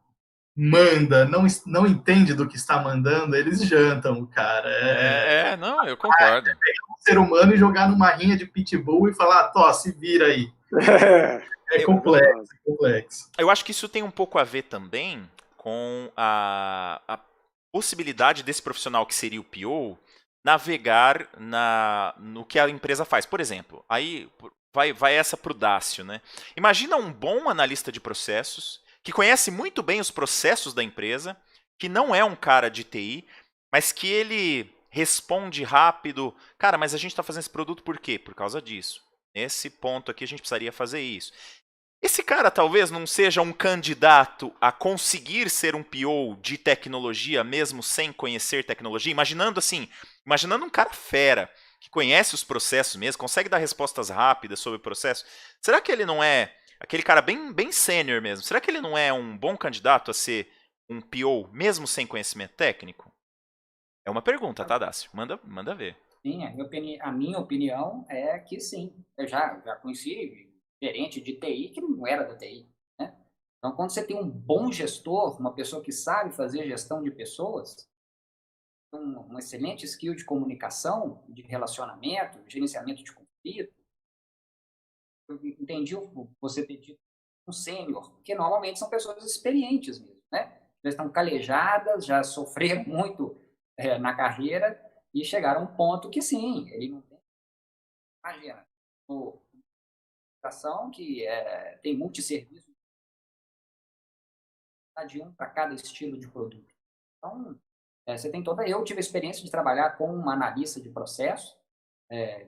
manda não entende do que está mandando, eles jantam, cara. Não, eu concordo. Pegar um ser humano e jogar numa rinha de pitbull e falar, Tó, se vira aí. É complexo. Eu acho que isso tem um pouco a ver também com a possibilidade desse profissional que seria o PO navegar no que a empresa faz. Por exemplo, aí vai essa pro Dácio, né? Imagina um bom analista de processos que conhece muito bem os processos da empresa, que não é um cara de TI, mas que ele responde rápido. Cara, mas a gente está fazendo esse produto por quê? Por causa disso. Nesse ponto aqui a gente precisaria fazer isso. Esse cara talvez não seja um candidato a conseguir ser um PO de tecnologia, mesmo sem conhecer tecnologia. Imaginando um cara fera, que conhece os processos mesmo, consegue dar respostas rápidas sobre o processo. Será que ele não é aquele cara bem sênior mesmo? Será que ele não é um bom candidato a ser um PO, mesmo sem conhecimento técnico? É uma pergunta, tá, Dácio? Manda ver. Sim, a minha opinião é que sim. Eu já conheci gerente de TI que não era da TI, né? Então, quando você tem um bom gestor, uma pessoa que sabe fazer gestão de pessoas, um excelente skill de comunicação, de relacionamento, gerenciamento de conflito, eu entendi você ter dito um sênior, porque normalmente são pessoas experientes mesmo, né? Já estão calejadas, já sofreram muito na carreira e chegaram a um ponto que sim, ele não tem. Imagina, que tem multisserviço de um para cada estilo de produto. Então, você tem eu tive a experiência de trabalhar com uma analista de processo,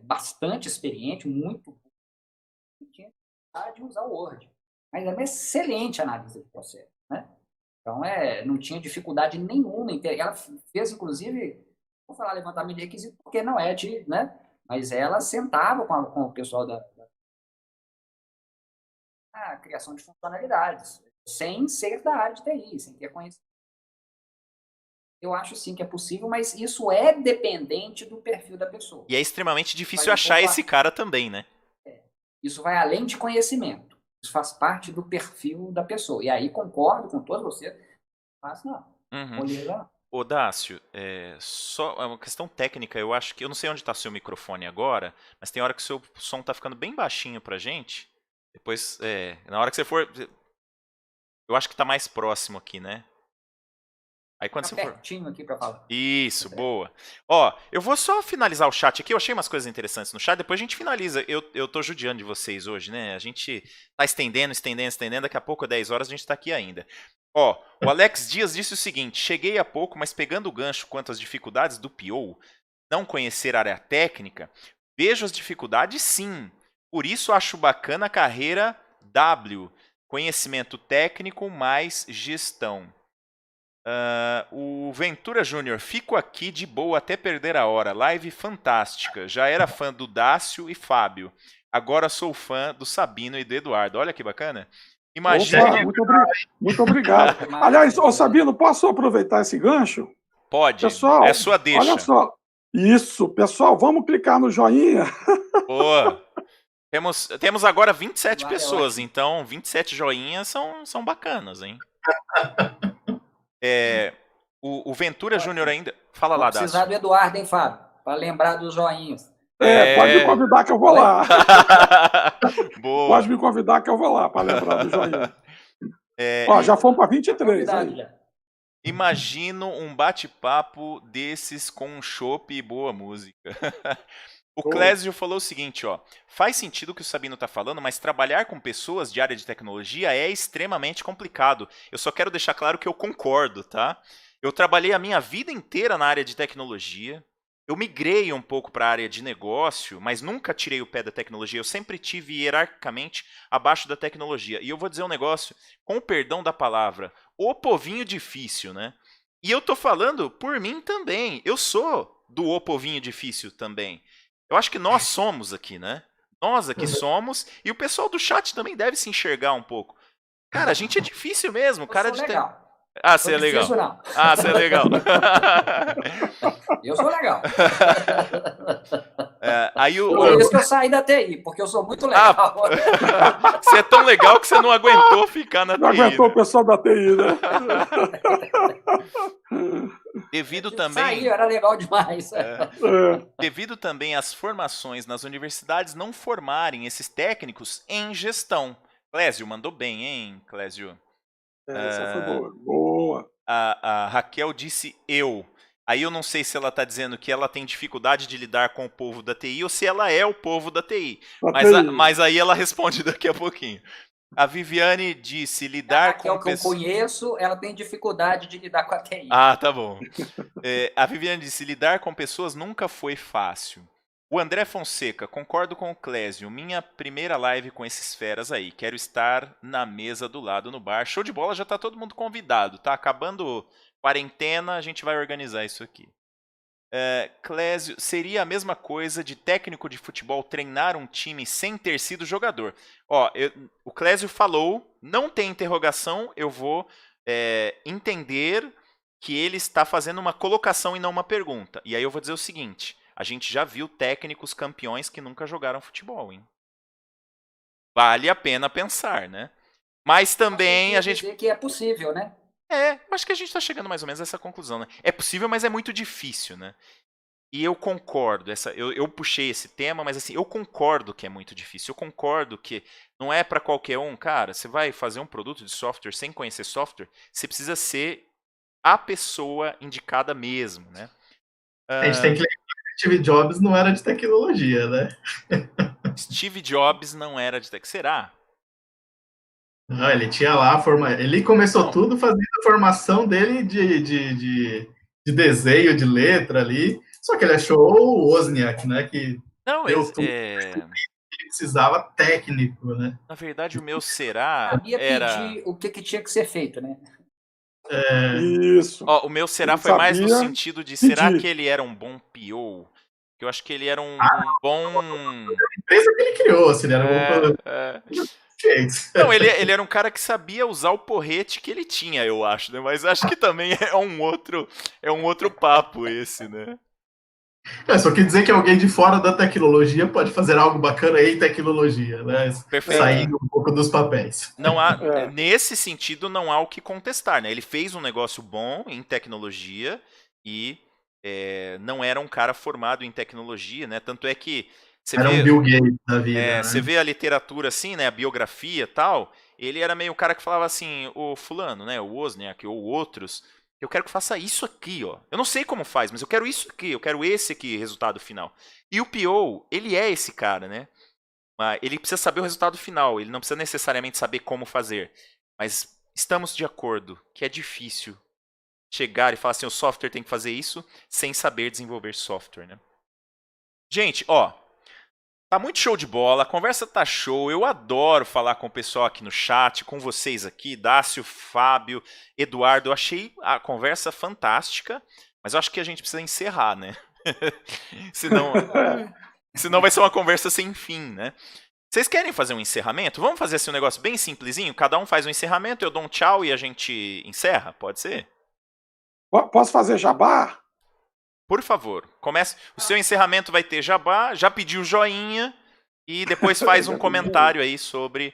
bastante experiente, muito bom, e tinha de usar o Word, mas é uma excelente analista de processo, né? Então, não tinha dificuldade nenhuma. Ela fez, inclusive, vou falar levantamento de requisito, porque não é né? Mas ela sentava com o pessoal da criação de funcionalidades, sem ser da área de TI, sem ter conhecimento. Eu acho sim que é possível, mas isso é dependente do perfil da pessoa. E é extremamente difícil achar esse cara também, né? Isso vai além de conhecimento. Isso faz parte do perfil da pessoa. E aí concordo com todos vocês, mas não. Ô, Dácio, só uma questão técnica, eu acho que... Eu não sei onde está seu microfone agora, mas tem hora que o seu som está ficando bem baixinho pra gente. Depois, na hora que você for... Eu acho que tá mais próximo aqui, né? Aí quando você for... pertinho aqui pra falar. Isso, boa. Ó, eu vou só finalizar o chat aqui. Eu achei umas coisas interessantes no chat, depois a gente finaliza. Eu tô judiando de vocês hoje, né? A gente tá estendendo. Daqui a pouco, 10 horas, a gente tá aqui ainda. Ó, o Alex Dias disse o seguinte: cheguei há pouco, mas pegando o gancho quanto às dificuldades do PO, não conhecer a área técnica, vejo as dificuldades sim. Por isso acho bacana a carreira W, conhecimento técnico mais gestão. O Ventura Júnior, fico aqui de boa até perder a hora. Live fantástica. Já era fã do Dácio e Fábio. Agora sou fã do Sabino e do Eduardo. Olha que bacana. Imagina. Muito obrigado. Aliás, Sabino, posso aproveitar esse gancho? Pode. Pessoal, é sua deixa. Olha só. Isso, pessoal, vamos clicar no joinha. Boa. Temos agora 27 pessoas, então 27 joinhas são bacanas, hein? O Ventura Júnior ainda... Fala lá, Dácio. Precisar do Eduardo, hein, Fábio? Para lembrar dos joinhas. Pode me convidar que eu vou lá. Boa. Pode me convidar que eu vou lá para lembrar do joinha. Ó, já fomos para 23. Imagino um bate-papo desses com um chopp e boa música. O Clésio falou o seguinte, ó. Faz sentido o que o Sabino tá falando, mas trabalhar com pessoas de área de tecnologia é extremamente complicado. Eu só quero deixar claro que eu concordo, tá? Eu trabalhei a minha vida inteira na área de tecnologia. Eu migrei um pouco para a área de negócio, mas nunca tirei o pé da tecnologia. Eu sempre tive hierarquicamente abaixo da tecnologia. E eu vou dizer um negócio, com o perdão da palavra, o povinho difícil, né? E eu tô falando por mim também. Eu sou do o povinho difícil também. Eu acho que nós somos aqui, né? Nós aqui somos, e o pessoal do chat também deve se enxergar um pouco. Cara, a gente é difícil mesmo. Cara de legal. Ah, você é legal. Difícil, não. Ah, você é legal. Eu sou legal. Aí Por isso que eu saí da TI, porque eu sou muito legal. Você é tão legal que você não aguentou ficar na TI. Não aguentou o pessoal da TI, né? Devido também... Saí, era legal demais. Devido também às formações nas universidades não formarem esses técnicos em gestão. Clésio, mandou bem, hein, Clésio? Essa foi boa. Boa. A Raquel disse eu. Aí eu não sei se ela está dizendo que ela tem dificuldade de lidar com o povo da TI ou se ela é o povo da TI. Mas aí ela responde daqui a pouquinho. A Viviane disse lidar com pessoas... que eu conheço, ela tem dificuldade de lidar com a TI. Ah, tá bom. A Viviane disse lidar com pessoas nunca foi fácil. O André Fonseca, concordo com o Clésio. Minha primeira live com esses feras aí. Quero estar na mesa do lado no bar. Show de bola, já tá todo mundo convidado, tá? Acabando quarentena, a gente vai organizar isso aqui. Clésio, seria a mesma coisa de técnico de futebol treinar um time sem ter sido jogador. Ó, o Clésio falou, não tem interrogação, eu vou entender que ele está fazendo uma colocação e não uma pergunta. E aí eu vou dizer o seguinte, a gente já viu técnicos campeões que nunca jogaram futebol, hein? Vale a pena pensar, né? Mas também a gente... dizer que é possível, né? Acho que a gente está chegando mais ou menos a essa conclusão, né? É possível, mas é muito difícil, né? E eu concordo, eu puxei esse tema, mas assim, eu concordo que é muito difícil. Eu concordo que não é para qualquer um. Cara, você vai fazer um produto de software sem conhecer software, você precisa ser a pessoa indicada mesmo, né? A gente tem que lembrar que Steve Jobs não era de tecnologia, né? Steve Jobs não era de tecnologia. Será? Não, ele tinha lá ele começou tudo fazendo a formação dele de desenho, de letra ali. Só que ele achou o Wozniak, né? Que deu tudo que precisava técnico, né? Na verdade, o meu será sabia pedir o que tinha que ser feito, né? Isso. Ó, o meu será foi mais no sentido de será que ele era um bom PO? Que eu acho que ele era um bom... A empresa que ele criou, assim, ele era um bom... Não, ele era um cara que sabia usar o porrete que ele tinha, eu acho, né? Mas acho que também é um outro papo esse, né? Só quer dizer que alguém de fora da tecnologia pode fazer algo bacana em tecnologia, né? Perfeito. Saindo um pouco dos papéis. Não há, nesse sentido, não há o que contestar, né? Ele fez um negócio bom em tecnologia e não era um cara formado em tecnologia, né? Tanto é que era um Bill Gates da vida, né? Você vê a literatura assim, né, a biografia e tal, ele era meio o cara que falava assim, o fulano, né, o Wozniak ou outros, eu quero que faça isso aqui, ó. Eu não sei como faz, mas eu quero isso aqui, eu quero esse aqui, resultado final. E o PO, ele é esse cara, né? Ele precisa saber o resultado final, ele não precisa necessariamente saber como fazer. Mas estamos de acordo que é difícil chegar e falar assim, o software tem que fazer isso, sem saber desenvolver software, né? Gente, ó, tá muito show de bola, a conversa tá show, eu adoro falar com o pessoal aqui no chat, com vocês aqui, Dácio, Fábio, Eduardo, eu achei a conversa fantástica, mas eu acho que a gente precisa encerrar, né? Senão vai ser uma conversa sem fim, né? Vocês querem fazer um encerramento? Vamos fazer assim um negócio bem simplesinho? Cada um faz um encerramento, eu dou um tchau e a gente encerra? Pode ser? Posso fazer jabá? Por favor, comece. O seu encerramento vai ter jabá, já pediu joinha e depois faz um comentário aí sobre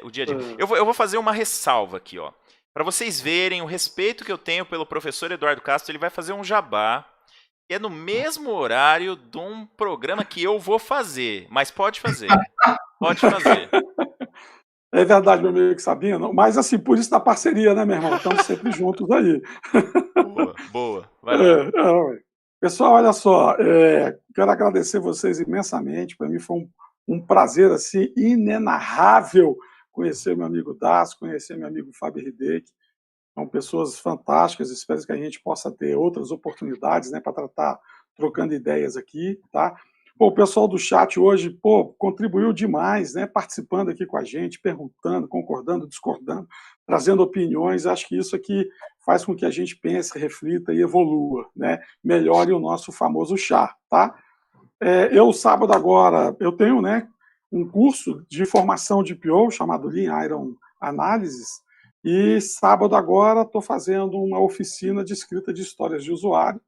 o dia a dia. Eu vou fazer uma ressalva aqui, ó. Para vocês verem o respeito que eu tenho pelo professor Eduardo Castro, ele vai fazer um jabá, que é no mesmo horário de um programa que eu vou fazer, mas pode fazer. Pode fazer. É verdade, meu amigo Sabino, mas assim, por isso da parceria, né, meu irmão? Estamos sempre juntos aí. Boa. Vai lá. Pessoal, olha só, quero agradecer vocês imensamente. Para mim foi um prazer assim, inenarrável conhecer meu amigo Dácio, conhecer meu amigo Fábio Hideki. São pessoas fantásticas. Espero que a gente possa ter outras oportunidades, né, para tratar, trocando ideias aqui, tá? Pô, o pessoal do chat hoje, pô, contribuiu demais, né, participando aqui com a gente, perguntando, concordando, discordando, trazendo opiniões. Acho que isso aqui faz com que a gente pense, reflita e evolua, né? Melhore o nosso famoso chá, tá? Eu, sábado agora, eu tenho, né, um curso de formação de PO chamado Lean Iron Analysis, e sábado agora estou fazendo uma oficina de escrita de histórias de usuário.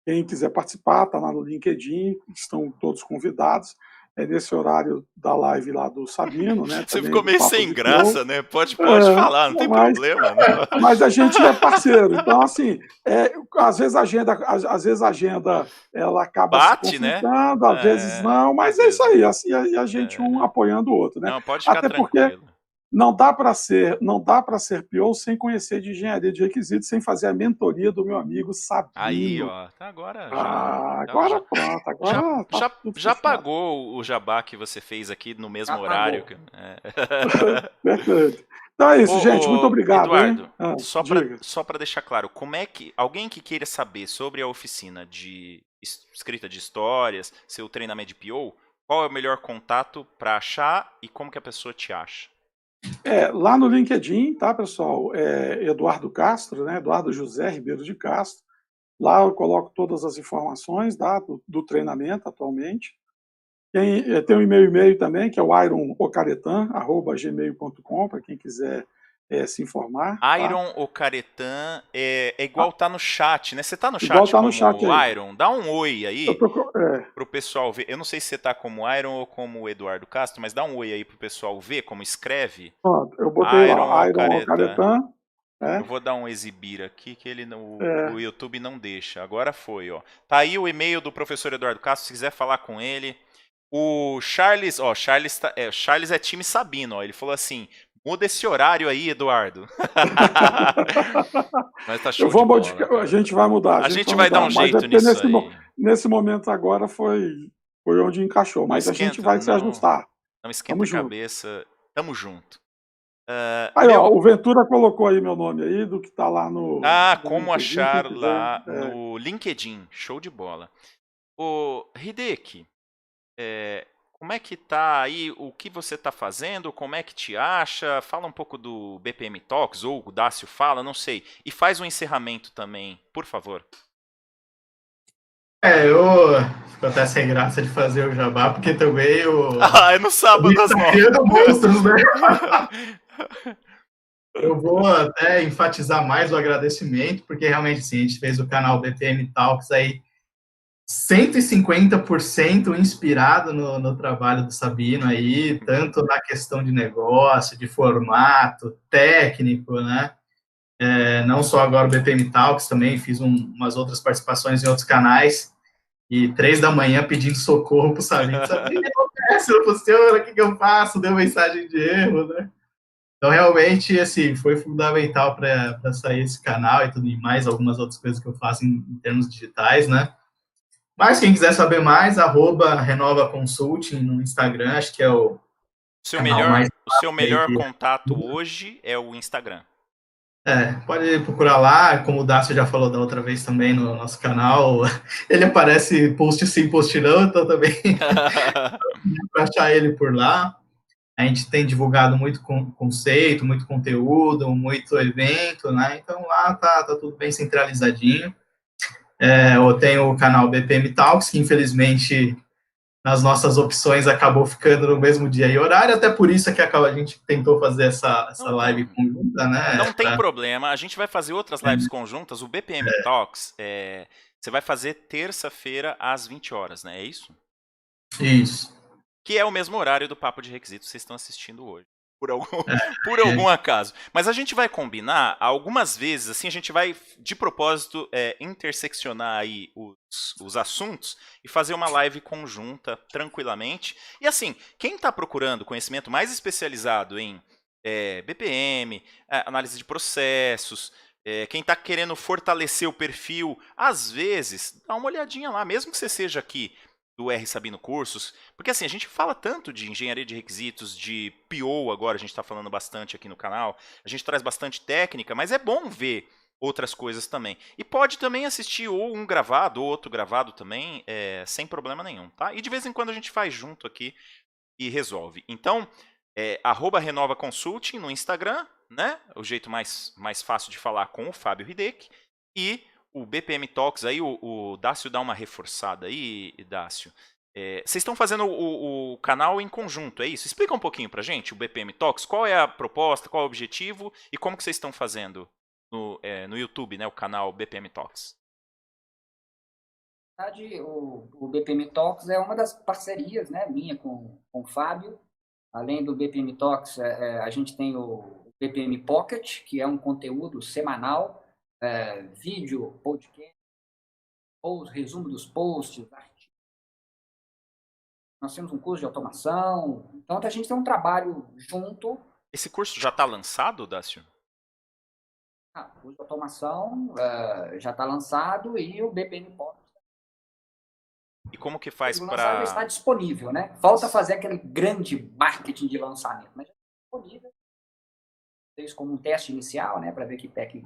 Quem quiser participar, está lá no LinkedIn, estão todos convidados. É nesse horário da live lá do Sabino, né? Você ficou meio sem graça, né? Pode falar, não tem problema. Mas a gente é parceiro. Então, assim, às vezes a agenda ela acaba bate, se conflitando, né? Às vezes não, mas é isso aí. Assim, a gente um apoiando o outro, né? Não, pode ficar até tranquilo. Porque não dá para ser PO sem conhecer de engenharia de requisitos, sem fazer a mentoria do meu amigo Sabino. Aí, ó, agora pronto, já pagou o jabá que você fez aqui no mesmo horário. Perfeito. Então é isso, gente. Muito obrigado. Eduardo, só para deixar claro, como é que alguém que queira saber sobre a oficina de escrita de histórias, seu treinamento de PO, qual é o melhor contato para achar e como que a pessoa te acha? Lá no LinkedIn, tá, pessoal? Eduardo Castro, né? Eduardo José Ribeiro de Castro. Lá eu coloco todas as informações, tá, do treinamento atualmente. Tem um e-mail também, que é o ironocaretan@gmail.com, para quem quiser se informar. Ironocaretan é igual tá no chat, né? Você tá no chat igual tá como no chat aí. Iron? Dá um oi aí pro pessoal ver. Eu não sei se você tá como Iron ou como Eduardo Castro, mas dá um oi aí pro pessoal ver como escreve. Pronto, eu botei lá, Ironocaretan. Eu vou dar um exibir aqui, que o YouTube não deixa. Agora foi, ó. Tá aí o e-mail do professor Eduardo Castro, se quiser falar com ele. O Charles, Charles é time Sabino, ó. Ele falou assim: muda esse horário aí, Eduardo. Mas tá show de bola, a gente vai mudar. A gente vai dar um jeito nisso aí. Nesse momento agora foi onde encaixou, mas a gente vai se ajustar. Não esquenta a cabeça. Tamo junto. Aí, ó, o Ventura colocou aí meu nome aí, do que tá lá no... como LinkedIn, achar lá no LinkedIn. Show de bola. Ô, Hideki, como é que tá aí, o que você tá fazendo, como é que te acha? Fala um pouco do BPM Talks, ou o Dácio fala, não sei. E faz um encerramento também, por favor. Eu fico até sem graça de fazer o jabá, porque também é no sábado às 9. Monstros, né? Eu vou até enfatizar mais o agradecimento, porque realmente, assim, a gente fez o canal BPM Talks aí 150% inspirado no trabalho do Sabino aí, tanto na questão de negócio, de formato, técnico, né? Não só agora o BPM Talks, também fiz umas outras participações em outros canais, e 3 da manhã pedindo socorro pro Sabino. Sabino, o que acontece? Não funciona, o que eu faço? Deu mensagem de erro, né? Então, realmente, assim, foi fundamental para sair esse canal e tudo e mais, algumas outras coisas que eu faço em termos digitais, né? Mas quem quiser saber mais, @Renova Consulting no Instagram, acho que é o seu melhor contato hoje é o Instagram. Pode procurar lá, como o Dácio já falou da outra vez também no nosso canal, ele aparece post sim, post não, então também para achar ele por lá. A gente tem divulgado muito conceito, muito conteúdo, muito evento, né? Então lá tá tudo bem centralizadinho. Eu tenho o canal BPM Talks, que infelizmente nas nossas opções acabou ficando no mesmo dia e horário, até por isso é que a gente tentou fazer essa live conjunta, né? Não tem problema, a gente vai fazer outras lives conjuntas. O BPM Talks, você vai fazer terça-feira às 20 horas, né? É isso? Isso. Que é o mesmo horário do Papo de Requisitos que vocês estão assistindo hoje. Por algum acaso. Mas a gente vai combinar, algumas vezes, assim, a gente vai, de propósito, interseccionar aí os assuntos e fazer uma live conjunta, tranquilamente. E assim, quem está procurando conhecimento mais especializado em BPM, análise de processos, Quem está querendo fortalecer o perfil, às vezes, dá uma olhadinha lá, mesmo que você seja aqui do R Sabino Cursos, porque assim, a gente fala tanto de engenharia de requisitos, de PO agora, a gente está falando bastante aqui no canal, a gente traz bastante técnica, mas é bom ver outras coisas também. E pode também assistir ou um gravado ou outro gravado também, sem problema nenhum, tá? E de vez em quando a gente faz junto aqui e resolve. Então, @Renova Consulting no Instagram, né? O jeito mais fácil de falar com o Fábio Hideki. E o BPM Talks, aí o Dácio dá uma reforçada aí, Dácio. Vocês estão fazendo o canal em conjunto, é isso? Explica um pouquinho pra gente, o BPM Talks, qual é a proposta, qual é o objetivo e como que vocês estão fazendo no YouTube, né? O canal BPM Talks. Na verdade, o BPM Talks é uma das parcerias, né, minha com o Fábio. Além do BPM Talks, a gente tem o BPM Pocket, que é um conteúdo semanal, vídeo, podcast, resumo dos posts, artigos. Nós temos um curso de automação. Então, a gente tem um trabalho junto. Esse curso já está lançado, Dácio? O curso de automação já está lançado e o BPM Pocket. E como que faz para... para... está disponível, né? Falta fazer aquele grande marketing de lançamento, mas já está disponível. Fez como um teste inicial, né? Para ver que PEC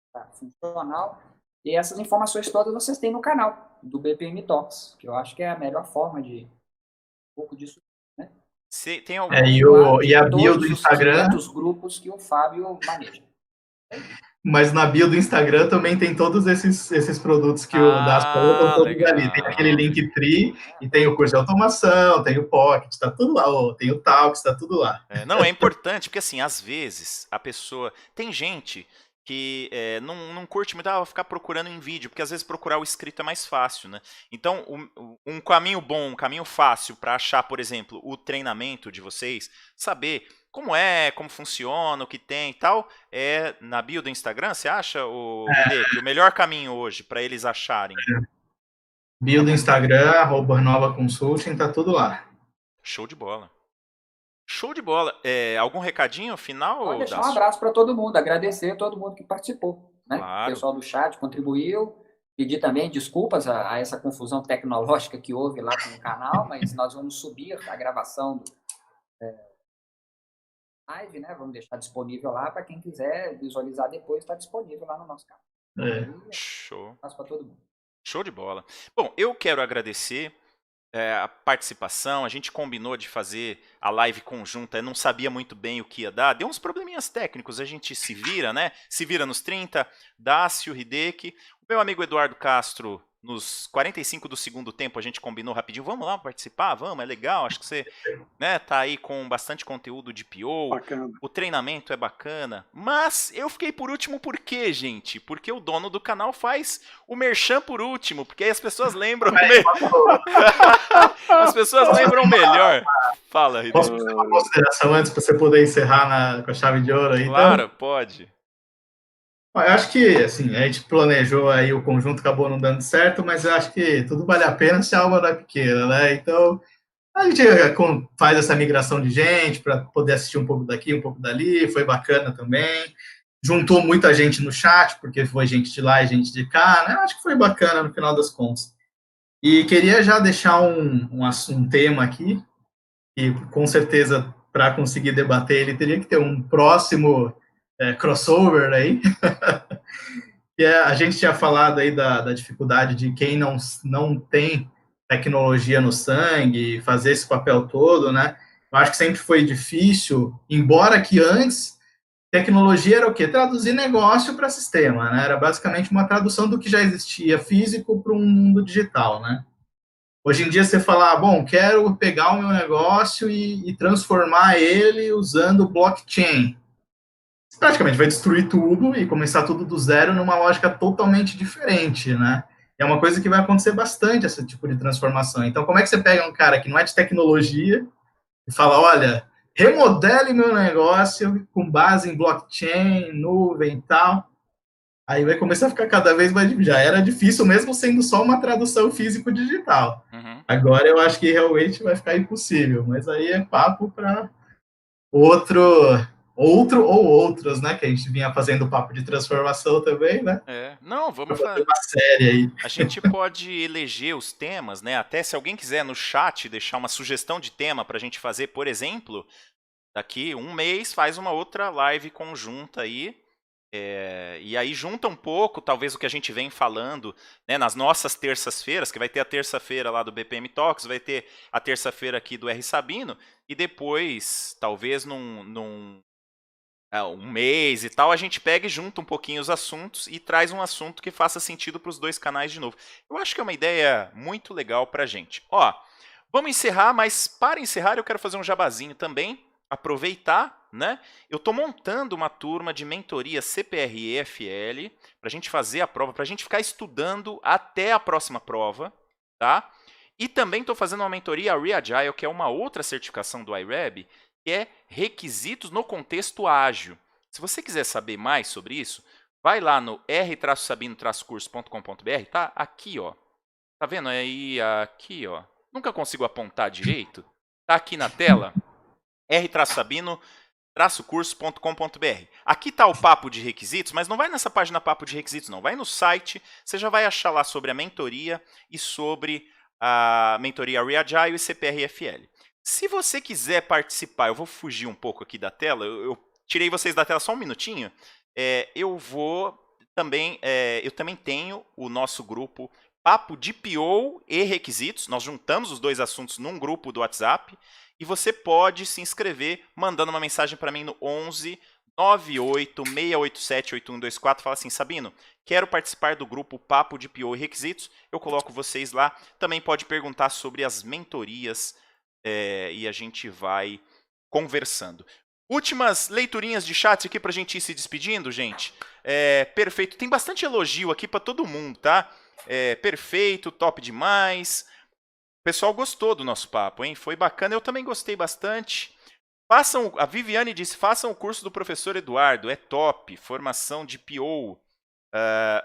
está funcional. E essas informações todas vocês têm no canal do BPM Talks, que eu acho que é a melhor forma de um pouco disso, né? Tem algum... e a bio do Instagram... Os grupos que o Fábio maneja. Mas na bio do Instagram também tem todos esses produtos que o Dácio falou, estão todos ali. Tem aquele Linktree, e tem o curso de automação, tem o Pocket, está tudo lá, tem o Talks, está tudo lá. Não, é importante, porque assim, às vezes a pessoa... Tem gente que não curte muito, ficar procurando em vídeo, porque às vezes procurar o escrito é mais fácil, né? Então, um caminho bom, um caminho fácil para achar, por exemplo, o treinamento de vocês, saber como funciona, o que tem e tal, na bio do Instagram, você acha, Hideki, o melhor caminho hoje para eles acharem? Bio do Instagram, @Renova Consulting, tá tudo lá. Show de bola. Show de bola. Algum recadinho final? Pode deixar um abraço para todo mundo, agradecer a todo mundo que participou, né? Claro. O pessoal do chat contribuiu, pedir também desculpas a essa confusão tecnológica que houve lá com o canal, mas nós vamos subir a gravação do live, né? Vamos deixar disponível lá para quem quiser visualizar depois, está disponível lá no nosso canal. Show. Abraço para todo mundo. Show de bola. Bom, eu quero agradecer a participação, a gente combinou de fazer a live conjunta, eu não sabia muito bem o que ia dar, deu uns probleminhas técnicos, a gente se vira, né? Se vira nos 30, Dácio, Hideki, o meu amigo Eduardo Castro, nos 45 do segundo tempo, a gente combinou rapidinho, vamos lá participar, vamos, é legal, acho que você tá aí com bastante conteúdo de PO, Bacana. O treinamento é bacana, mas eu fiquei por último por quê, gente? Porque o dono do canal faz o merchan por último, porque aí as pessoas lembram as pessoas lembram melhor. Fala, Hideki. Posso fazer uma consideração antes para você poder encerrar com a chave de ouro aí? Claro, então? Pode. Eu acho que, assim, a gente planejou aí, o conjunto acabou não dando certo, mas eu acho que tudo vale a pena se a alma não é pequena, né? Então, a gente faz essa migração de gente para poder assistir um pouco daqui, um pouco dali, foi bacana também. Juntou muita gente no chat, porque foi gente de lá e gente de cá, né? Acho que foi bacana no final das contas. E queria já deixar um tema aqui, que com certeza, para conseguir debater, ele teria que ter um próximo crossover aí. Que a gente tinha falado aí da dificuldade de quem não tem tecnologia no sangue, fazer esse papel todo, né? Eu acho que sempre foi difícil, embora que antes, tecnologia era o quê? Traduzir negócio para sistema, né? Era basicamente uma tradução do que já existia físico para um mundo digital, né? Hoje em dia você fala, bom, quero pegar o meu negócio e transformar ele usando blockchain. Você praticamente vai destruir tudo e começar tudo do zero numa lógica totalmente diferente, né? É uma coisa que vai acontecer bastante, esse tipo de transformação. Então, como é que você pega um cara que não é de tecnologia e fala, olha, remodele meu negócio com base em blockchain, nuvem e tal. Aí vai começar a ficar cada vez mais difícil. Já era difícil mesmo sendo só uma tradução físico-digital. Uhum. Agora eu acho que realmente vai ficar impossível. Mas aí é papo para outro outro ou outros, né? Que a gente vinha fazendo papo de transformação também, né? Não, vamos fazer uma série aí. A gente pode eleger os temas, né? Até se alguém quiser no chat deixar uma sugestão de tema para a gente fazer, por exemplo, daqui um mês faz uma outra live conjunta aí. E aí junta um pouco, talvez, o que a gente vem falando, né, nas nossas terças-feiras, que vai ter a terça-feira lá do BPM Talks, vai ter a terça-feira aqui do R Sabino, e depois, talvez um mês e tal, a gente pega e junta um pouquinho os assuntos e traz um assunto que faça sentido para os dois canais de novo. Eu acho que é uma ideia muito legal para a gente. Ó, vamos encerrar, mas para encerrar eu quero fazer um jabazinho também, aproveitar, né? Eu estou montando uma turma de mentoria CPR e EFL para a gente fazer a prova, para a gente ficar estudando até a próxima prova, tá? E também estou fazendo uma mentoria Reagile, que é uma outra certificação do iReb, que é requisitos no contexto ágil. Se você quiser saber mais sobre isso, vai lá no r-sabino-curso.com.br, tá? Aqui, ó. Tá vendo aí? Aqui, ó. Nunca consigo apontar direito. Tá aqui na tela. r-sabino-curso.com.br. Aqui tá o papo de requisitos, mas não vai nessa página papo de requisitos, não. Vai no site, você já vai achar lá sobre a mentoria e sobre a mentoria Reagile e CPR-FL. Se você quiser participar, eu vou fugir um pouco aqui da tela, eu tirei vocês da tela só um minutinho, eu também tenho o nosso grupo Papo de PO e Requisitos, nós juntamos os dois assuntos num grupo do WhatsApp, e você pode se inscrever mandando uma mensagem para mim no 11 98 687 8124, fala assim, Sabino, quero participar do grupo Papo de PO e Requisitos, eu coloco vocês lá, também pode perguntar sobre as mentorias, e a gente vai conversando. Últimas leiturinhas de chat aqui pra gente ir se despedindo, gente. Perfeito. Tem bastante elogio aqui pra todo mundo, tá? Perfeito, top demais. O pessoal gostou do nosso papo, hein? Foi bacana. Eu também gostei bastante. A Viviane disse, façam o curso do professor Eduardo. É top. Formação de PO.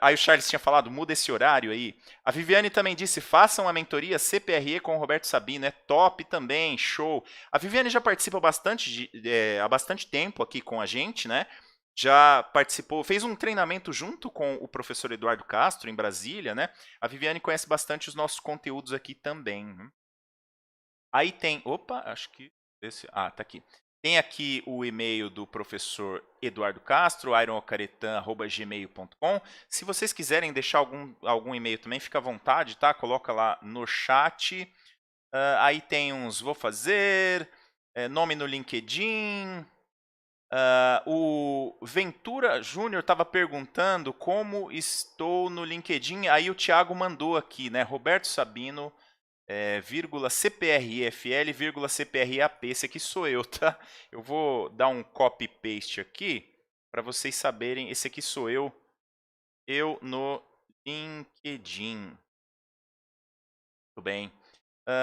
Aí o Charles tinha falado, muda esse horário aí. A Viviane também disse, façam a mentoria CPRE com o Roberto Sabino, é top também, show. A Viviane já participa há bastante tempo aqui com a gente, né? Já participou, fez um treinamento junto com o professor Eduardo Castro, em Brasília, né? A Viviane conhece bastante os nossos conteúdos aqui também. Aí tem, acho que tá aqui. Tem aqui o e-mail do professor Eduardo Castro, ironocaretan@gmail.com. Se vocês quiserem deixar algum e-mail também, fica à vontade, tá? Coloca lá no chat. Aí tem uns vou fazer, nome no LinkedIn. O Ventura Júnior estava perguntando como estou no LinkedIn. Aí o Thiago mandou aqui, né? Roberto Sabino, CPRFL, CPRAP. Esse aqui sou eu, tá? Eu vou dar um copy-paste aqui para vocês saberem. Esse aqui sou eu no LinkedIn. Muito bem.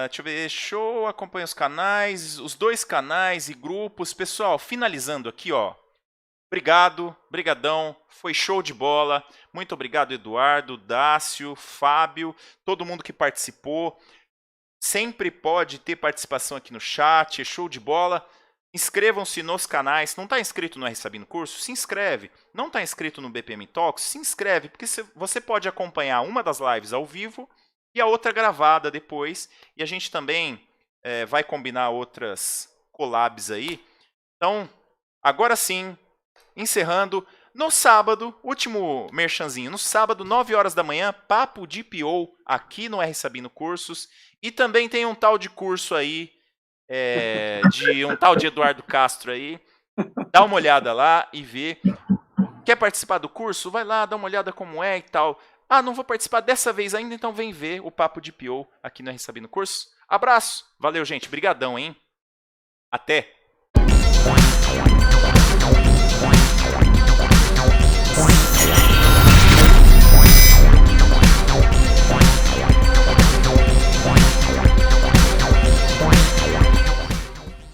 Deixa eu ver. Show, acompanha os canais, os dois canais e grupos. Pessoal, finalizando aqui, ó. Obrigado, brigadão, foi show de bola. Muito obrigado, Eduardo, Dácio, Fábio, todo mundo que participou. Sempre pode ter participação aqui no chat, é show de bola. Inscrevam-se nos canais. Não está inscrito no R Sabino Curso? Se inscreve. Não está inscrito no BPM Talks? Se inscreve, porque você pode acompanhar uma das lives ao vivo e a outra gravada depois. E a gente também vai combinar outras collabs aí. Então, agora sim, encerrando. No sábado, último merchanzinho, no sábado, 9 horas da manhã, papo de PO aqui no R Sabino Cursos. E também tem um tal de curso aí, de um tal de Eduardo Castro aí. Dá uma olhada lá e vê. Quer participar do curso? Vai lá, dá uma olhada como é e tal. Não vou participar dessa vez ainda, então vem ver o papo de PO aqui no R Sabino Cursos. Abraço, valeu gente, brigadão, hein? Até!